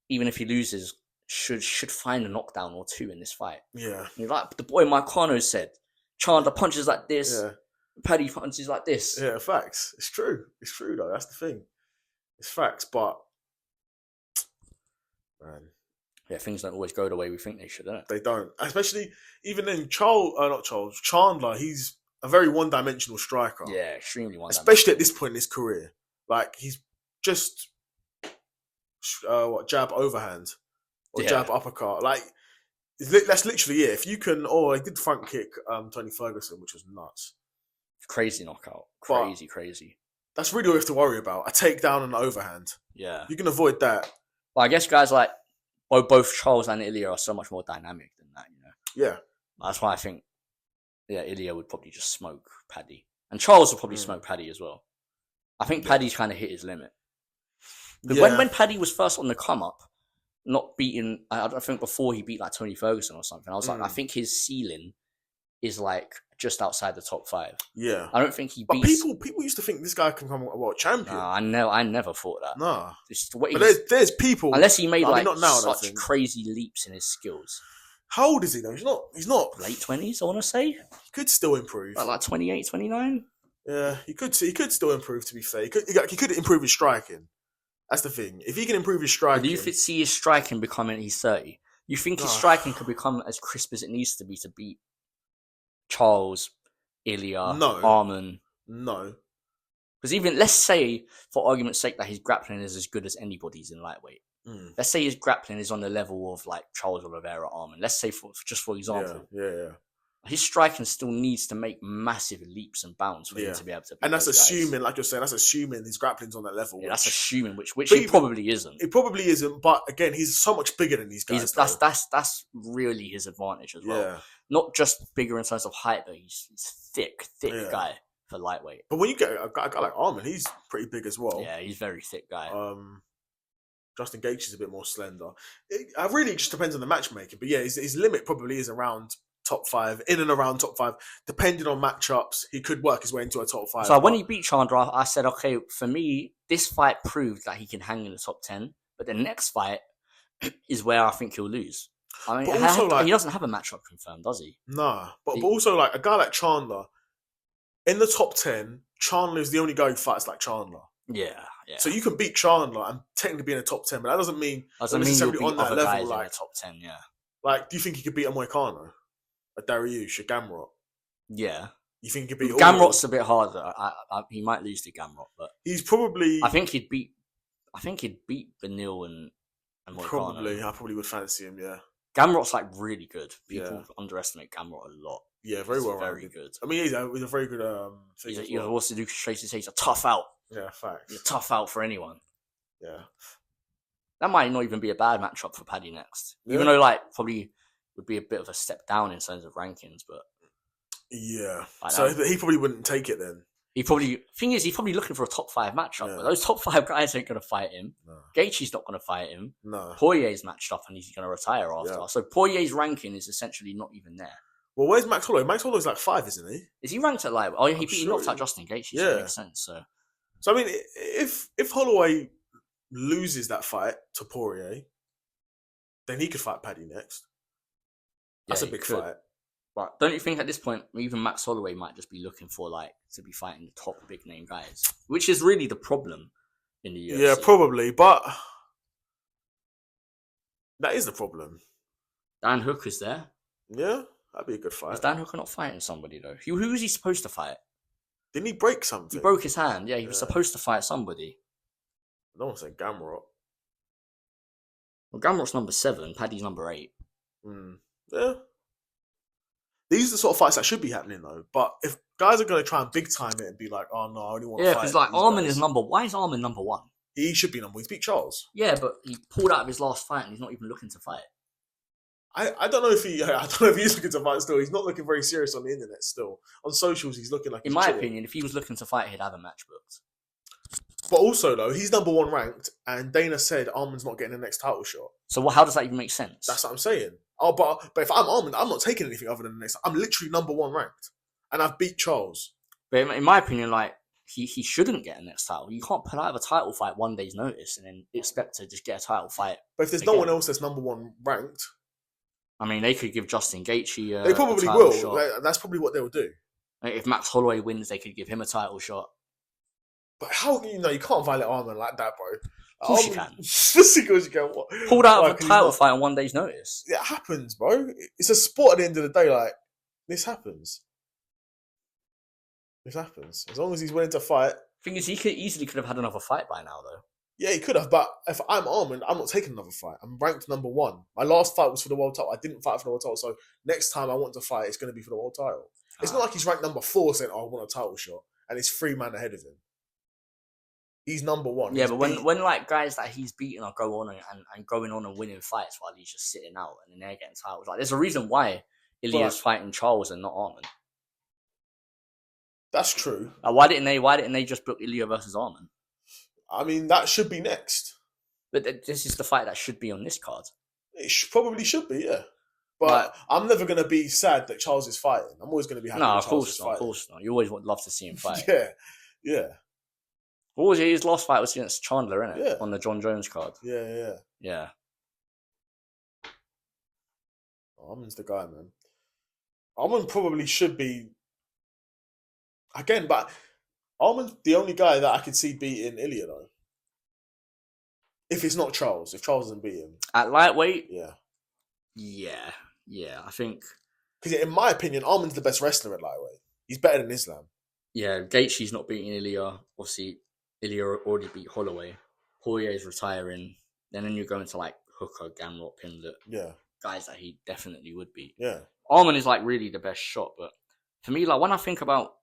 even if he loses, should find a knockdown or two in this fight. Yeah, like the boy Marcano said, Chandler punches like this, Paddy punches like this. Yeah, facts. It's true. It's true though. That's the thing. It's facts, but man, yeah, things don't always go the way we think they should. Don't they? Don't. Especially even then, Chandler. He's a very one-dimensional striker. Yeah, extremely one-dimensional. Especially at this point in his career. Like, he's just, jab overhand or jab uppercut. Like, that's literally it. If you can, he did front kick Tony Ferguson, which was nuts. Crazy knockout. Crazy. That's really all you have to worry about. A takedown and an overhand. Yeah. You can avoid that. Well, I guess guys like both Charles and Ilia are so much more dynamic than that, you know? Yeah. That's why I think Ilia would probably just smoke Paddy. And Charles would probably smoke Paddy as well. I think Paddy's kind of hit his limit. But when Paddy was first on the come up, not beating, I think before he beat like Tony Ferguson or something, I was like, I think his ceiling is like just outside the top 5. Yeah. I don't think he beats... But people used to think this guy can become a world champion. Nah, I never thought that. But there's people... Unless he made not now, such crazy leaps in his skills. How old is he though? He's not late 20s, I want to say. He could still improve. Like 28, 29? Yeah, he could still improve, to be fair. He could improve his striking. That's the thing. If he can improve his striking... Do you see his striking becoming... He's 30. You think his striking could become as crisp as it needs to be to beat Charles, Ilia, Arman? No. Because even, let's say, for argument's sake, that his grappling is as good as anybody's in lightweight. Let's say his grappling is on the level of like Charles Oliveira, Arman. Let's say, for example. Yeah. His striking still needs to make massive leaps and bounds for him to be able to beat. And that's those assuming, guys. like you're saying, that's assuming his grappling's on that level. Yeah, that's assuming, which he probably isn't. It probably isn't, but again, he's so much bigger than these guys. That's really his advantage as well. Yeah. Not just bigger in terms of height, but he's thick guy for lightweight. But when you get a guy like Arman, he's pretty big as well. Yeah, he's a very thick guy. Justin Gaethje's a bit more slender. It really just depends on the matchmaking. But yeah, his limit probably is around top 5, in and around top 5. Depending on matchups, he could work his way into a top 5. So when he beat Chandra, I said, okay, for me, this fight proved that he can hang in the top 10. But the next fight is where I think he'll lose. I mean, he doesn't have a matchup confirmed, does he? Nah. But also, like, a guy like Chandler, in the top 10, Chandler is the only guy who fights like Chandler. Yeah. So you can beat Chandler and technically be in the top 10, but that doesn't mean necessarily you'll beat on that other level. guys Like in the top 10, yeah. Like, do you think he could beat a Moicano, a Dariush, a Gamrot? Yeah. You think he could beat Gamrot's a bit harder. He might lose to Gamrot, but he's probably. I think he'd beat Benil and Moicano. Probably, I probably would fancy him. Yeah. Gamrot's like really good. People underestimate Gamrot a lot. Yeah, very well. Very good. I mean, he's a very good. He's also Lucas Tracy says he's a tough out. Yeah, facts. He's a tough out for anyone. Yeah. That might not even be a bad matchup for Paddy next. Yeah. Even though like probably would be a bit of a step down in terms of rankings, but yeah. So he probably wouldn't take it then. He's probably looking for a top 5 matchup, but those top 5 guys ain't gonna fight him. No. Gaethje's not gonna fight him. No. Poirier's matched up and he's gonna retire after. Yeah. So Poirier's ranking is essentially not even there. Well, where's Max Holloway? Max Holloway's like 5, isn't he? Is he ranked at lightweight? Oh, yeah, he knocked out Justin Gaethje. So that makes sense. So I mean, if Holloway loses that fight to Poirier, then he could fight Paddy next. That's a big fight. But don't you think at this point, even Max Holloway might just be looking for to be fighting the top big name guys, which is really the problem in the UFC. Yeah, probably, but that is the problem. Dan Hooker's there. Yeah, that'd be a good fight. Is Dan Hooker not fighting somebody though? Who was he supposed to fight? Didn't he break something? He broke his hand. Yeah, he was supposed to fight somebody. I don't want to say Gamrot. Well, Gamrot's number 7. Paddy's number 8. Yeah. These are the sort of fights that should be happening though. But if guys are going to try and big time it and be like, oh no, I only want to fight. Yeah, because like Arman is why is Arman number 1? He should be number 1. He's beat Charles. Yeah, but he pulled out of his last fight and he's not even looking to fight. I don't know if he's looking to fight still. He's not looking very serious on the internet still. On socials, he's looking like. In my opinion, if he was looking to fight, he'd have a match booked. But also though, he's number 1 ranked, and Dana said Arman's not getting the next title shot. So how does that even make sense? That's what I'm saying. Oh, but if I'm Arman, I'm not taking anything other than the next. I'm literally number 1 ranked, and I've beat Charles. But in my opinion, like he shouldn't get a next title. You can't pull out of a title fight 1 day's notice and then expect to just get a title fight. But if there's no one else that's number 1 ranked, I mean, they could give Justin Gaethje they probably will. Shot. That's probably what they'll do. If Max Holloway wins, they could give him a title shot. But how you can't violate Arman like that, bro. Of course you can. Just because you can. What? Pulled out of a title fight on 1 day's notice. It happens, bro. It's a sport at the end of the day. Like, this happens. This happens. As long as he's willing to fight. Thing is, he could have had another fight by now, though. Yeah, he could have. But if I'm Arman, I'm not taking another fight. I'm ranked number 1. My last fight was for the world title. I didn't fight for the world title. So next time I want to fight, it's going to be for the world title. It's not like he's ranked number 4 saying, oh, I want a title shot. And it's 3 men ahead of him. He's number 1. Yeah, but when like guys that he's beaten are going on and winning fights while he's just sitting out and then they're getting titles, like there's a reason why Ilia's fighting Charles and not Arman. That's true. Like, why didn't they just book Ilia versus Arman? I mean, that should be next. But this is the fight that should be on this card. It probably should be, yeah. But I'm never going to be sad that Charles is fighting. I'm always going to be happy. No, of course not. You always would love to see him fight. Yeah. What was his last fight? Was against Chandler, innit? Yeah. On the John Jones card. Yeah. Yeah. Arman's the guy, man. Arman probably should be again, but Arman's the only guy that I could see beating Ilia though. If it's not Charles, if Charles doesn't beat him at lightweight, yeah, I think because in my opinion, Arman's the best wrestler at lightweight. He's better than Islam. Yeah, Gaethje's not beating Ilia. Obviously, Ilia already beat Holloway. Poirier's retiring. Then you're going to like Hooker, Gamrot, Pimlet. Yeah, guys that he definitely would beat. Yeah, Arman is like really the best shot, but for me, like when I think about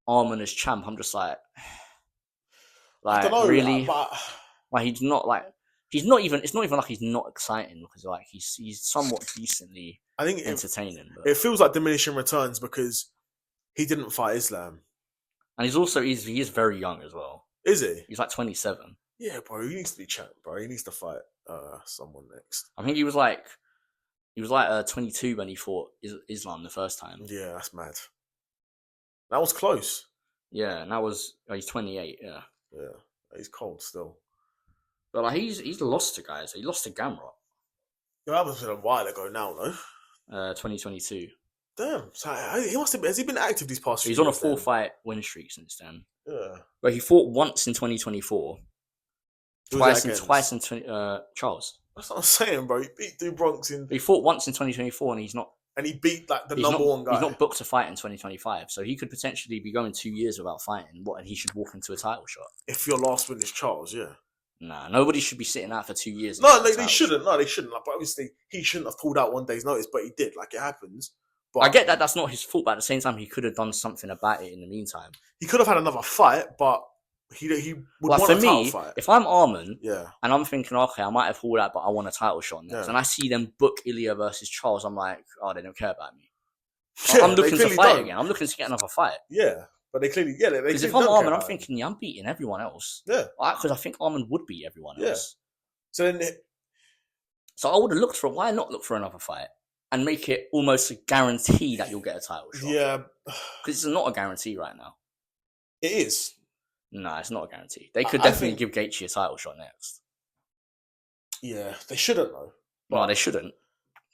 Arman as champ, I'm just like I don't know, really. but... Like he's not like he's not even. It's not even like he's not exciting because like he's somewhat decently. I think entertaining. It feels like diminishing returns because he didn't fight Islam, and he is very young as well. Is he? He's like 27. Yeah, bro. He needs to be champ, bro. He needs to fight someone next. I think he was like 22 when he fought Islam the first time. Yeah, that's mad. That was close. Yeah, and that was he's 28. Yeah, he's cold still. But like he's lost to guys. He lost to Gamrot. That was a while ago now, though. 2022. Damn. So he must have. Has he been active these past few years? He's on a 4-fight win streak since then. Yeah. But he fought once in 2024. Twice in Charles. That's what I'm saying, bro. He beat Du Bronx in. He fought once in 2024, and he's not. And he beat like the number one guy. He's not booked to fight in 2025, so he could potentially be going 2 years without fighting. And he should walk into a title shot. If your last win is Charles, yeah. Nah, nobody should be sitting out for 2 years. No, they shouldn't. No, they shouldn't. Like, but obviously, he shouldn't have pulled out 1 day's notice, but he did. Like, it happens. But I get that that's not his fault, but at the same time, he could have done something about it in the meantime. He could have had another fight, but he would want a title fight. If I'm Arman, and I'm thinking, okay, I might have pulled out, but I want a title shot next, and I see them book Ilia versus Charles, I'm like, oh, they don't care about me. I'm looking to fight again. I'm looking to get another fight. Yeah. But they clearly, because if I'm Arman, I'm thinking, I'm beating everyone else. Yeah. Because I think Arman would beat everyone else. So I would have looked for, why not look for another fight? And make it almost a guarantee that you'll get a title shot. Yeah. Because it's not a guarantee right now. It is. No, it's not a guarantee. They could definitely give Gaethje a title shot next. Yeah, they shouldn't though. No, they shouldn't.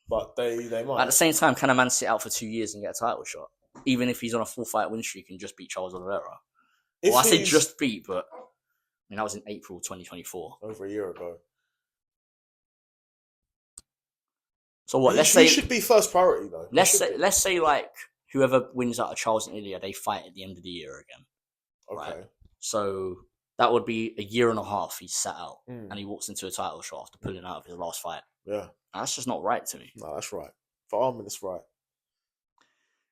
But they might. At the same time, can a man sit out for 2 years and get a title shot? Even if he's on a 4-fight win streak and just beat Charles Oliveira. Well, I say just beat, but I mean that was in April 2024. Over a year ago. So what? He should be first priority though. Let's say like whoever wins out of Charles and Ilia, they fight at the end of the year again. Okay. Right? So that would be a year and a half he's sat out, and he walks into a title shot after pulling out of his last fight. Yeah. That's just not right to me. No, that's right. For Arman, it's right.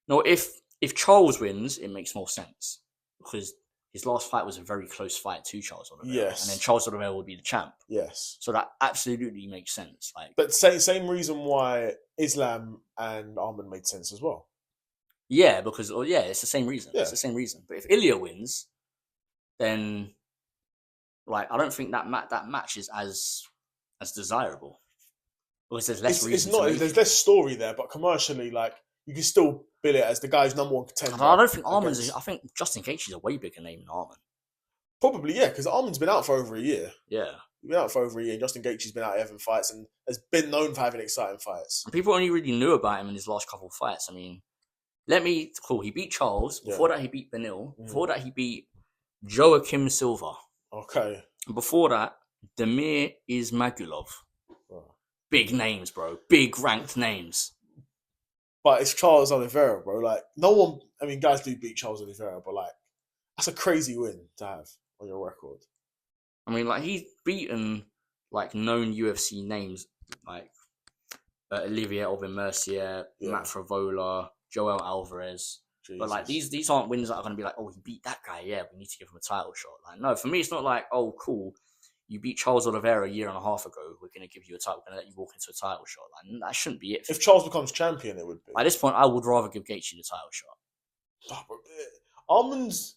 No, if Charles wins, it makes more sense because his last fight was a very close fight to Charles Oliveira. Yes. And then Charles Oliveira would be the champ. Yes. So that absolutely makes sense. But same reason why Islam and Arman made sense as well. Yeah, because it's the same reason. Yeah. It's the same reason. But if Ilia wins, then I don't think that match is as desirable. Because there's less reason. It's not. There's less story there, but commercially, you can still bill it as the guy's number one contender. I don't think Arman's. I think Justin Gaethje is a way bigger name than Arman. Probably, yeah, because Arman's been out for over a year. Yeah, he's been out for over a year. Justin Gaethje's been out having fights and has been known for having exciting fights. And people only really knew about him in his last couple of fights. I mean, he beat Charles. Before that, he beat Benil. Before that, he beat Joaquim Silva. Okay. And before that, Damir Ismagulov. Big names, bro. Big ranked names. But it's Charles Oliveira, bro. No one... I mean, guys do beat Charles Oliveira, but, that's a crazy win to have on your record. I mean, he's beaten, known UFC names, Olivier Aubin-Mercier, Matt Favola, Joel Alvarez. Jesus. But, these aren't wins that are going to be he beat that guy. Yeah, we need to give him a title shot. No, for me, it's not oh, cool. You beat Charles Oliveira a year and a half ago. We're going to give you a title. We're going to let you walk into a title shot. That shouldn't be it. If Charles becomes champion, it would be. At this point, I would rather give Gaethje the title shot. Arman's...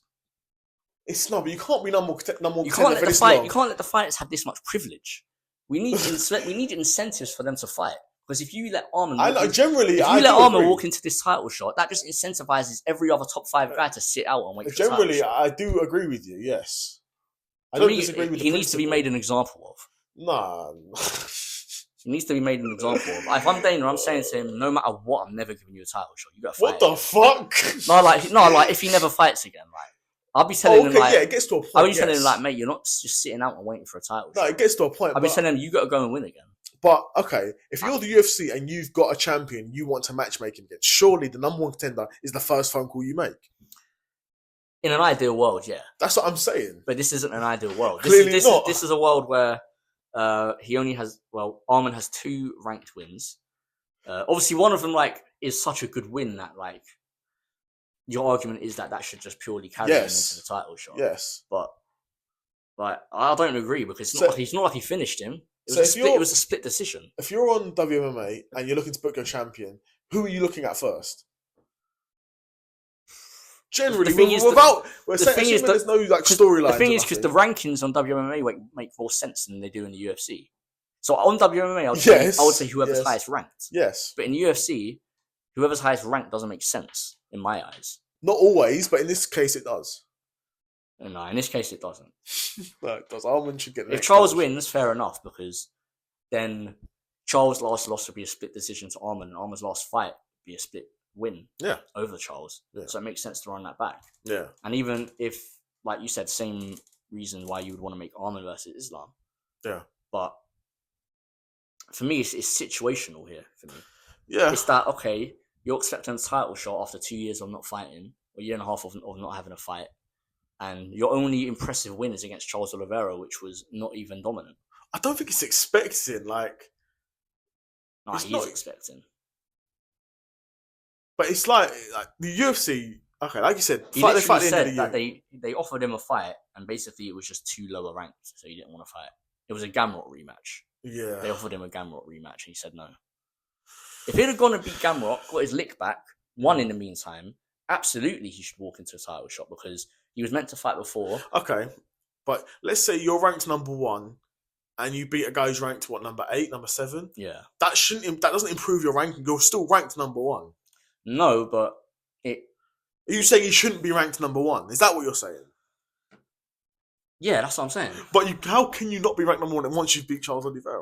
It's not, but you can't be number one contender You can't let the fighters have this much privilege. We need incentives for them to fight. Because if you let Arman... Arman walk into this title shot, that just incentivizes every other top 5 guy to sit out and wait for the title shot. I do agree with you, yes. I don't disagree with he needs to be made an example of. Nah. He needs to be made an example of. Like, if I'm Dana, I'm saying to him, no matter what, I'm never giving you a title shot. You got to fight. What the fuck? No, if he never fights again, like, I'll be telling him, like, it gets to a point. I'll be telling him, like, mate, you're not just sitting out and waiting for a title shot. No, it gets to a point. I'll be telling him, you got to go and win again. But, okay, if you're the UFC and you've got a champion you want to matchmake him against, surely the number one contender is the first phone call you make. In an ideal world, yeah. That's what I'm saying. But this isn't an ideal world. Clearly not. This is a world where he only has... Well, Arman has 2 ranked wins. Obviously, one of them, like, is such a good win that, like, your argument is that should just purely carry him into the title shot. Yes. But, like, I don't agree because it's not like he finished him. It was a split decision. If you're on WMMA and you're looking to book your champion, who are you looking at first? Generally, there's no like storyline. The thing is, because the rankings on WMMA make more sense than they do in the UFC. So on WMMA, I would say whoever's highest ranked. Yes. But in the UFC, whoever's highest ranked doesn't make sense in my eyes. Not always, but in this case, it does. No, in this case, it doesn't. No, it does. Arman should get the If Charles wins, fair enough, because then Charles' last loss would be a split decision to Arman, and Arman's last fight would be a split win over Charles. Yeah. So it makes sense to run that back. Yeah. And even if, like you said, same reason why you would want to make Arman versus Islam. Yeah. But for me, it's situational here for me. Yeah. It's that, okay, you're accepting a title shot after 2 years of not fighting, or a year and a half of not having a fight. And your only impressive win is against Charles Oliveira, which was not even dominant. I don't think it's expecting, like... No, he's expecting. But it's like the UFC... Okay, like you said... He literally said that they offered him a fight, and basically it was just too lower ranked, so he didn't want to fight. It was a Gamrot rematch. Yeah. They offered him a Gamrot rematch, and he said no. If he'd have gone and beat Gamrot, got his lick back, won in the meantime, absolutely he should walk into a title shot, because... He was meant to fight before. Okay, but let's say you're ranked number 1, and you beat a guy who's ranked number 8, number 7. Yeah, that doesn't improve your ranking. You're still ranked number 1. No, but it. Are you saying he shouldn't be ranked number 1? Is that what you're saying? Yeah, that's what I'm saying. But how can you not be ranked number 1 once you've beat Charles Oliveira?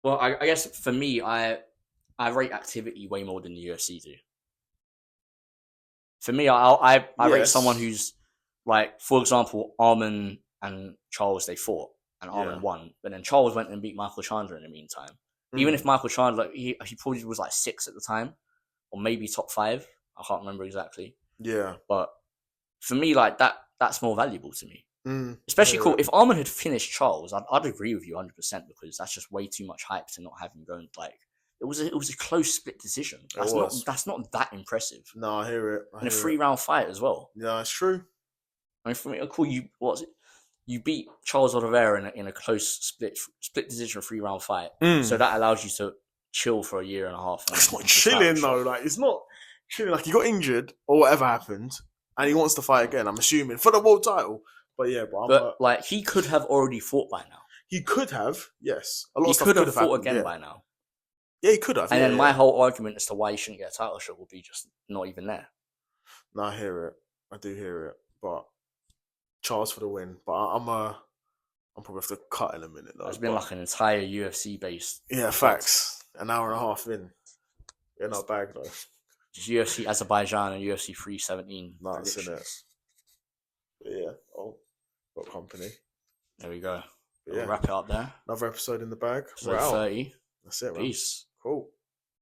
Well, I guess for me, I rate activity way more than the UFC do. For me, I rate someone who's, like, for example, Arman and Charles, they fought, and Arman won. But then Charles went and beat Michael Chandler in the meantime. Even if Michael Chandler, he probably was like 6 at the time, or maybe top 5. I can't remember exactly. Yeah. But for me, like, that's more valuable to me. Especially cool. If Arman had finished Charles, I'd agree with you 100%, because that's just way too much hype to not have him going, like... It was a close split decision. That's not that impressive. No, I hear it. And a 3-round fight as well. Yeah, it's true. I mean, for me, cool. You beat Charles Oliveira in a close split decision 3-round fight. So that allows you to chill for a year and a half. It's not chilling though. Like, it's not chilling. Like, he got injured or whatever happened, and he wants to fight again. I'm assuming for the world title. But yeah, like, he could have already fought by now. He could have. Yes, he could have fought again by now. Yeah, he could have. And then my whole argument as to why he shouldn't get a title shot will be just not even there. No, I hear it. I do hear it. But Charles for the win. But I'm probably have to cut in a minute though. It's been like an entire UFC based. Yeah, facts. An hour and a half in. In our bag though. Just UFC Azerbaijan and UFC 317. Nice, isn't it? Yeah. Oh, got company. There we go. Yeah. We'll wrap it up there. Another episode in the bag. Episode 30. That's it, man. Peace. Cool.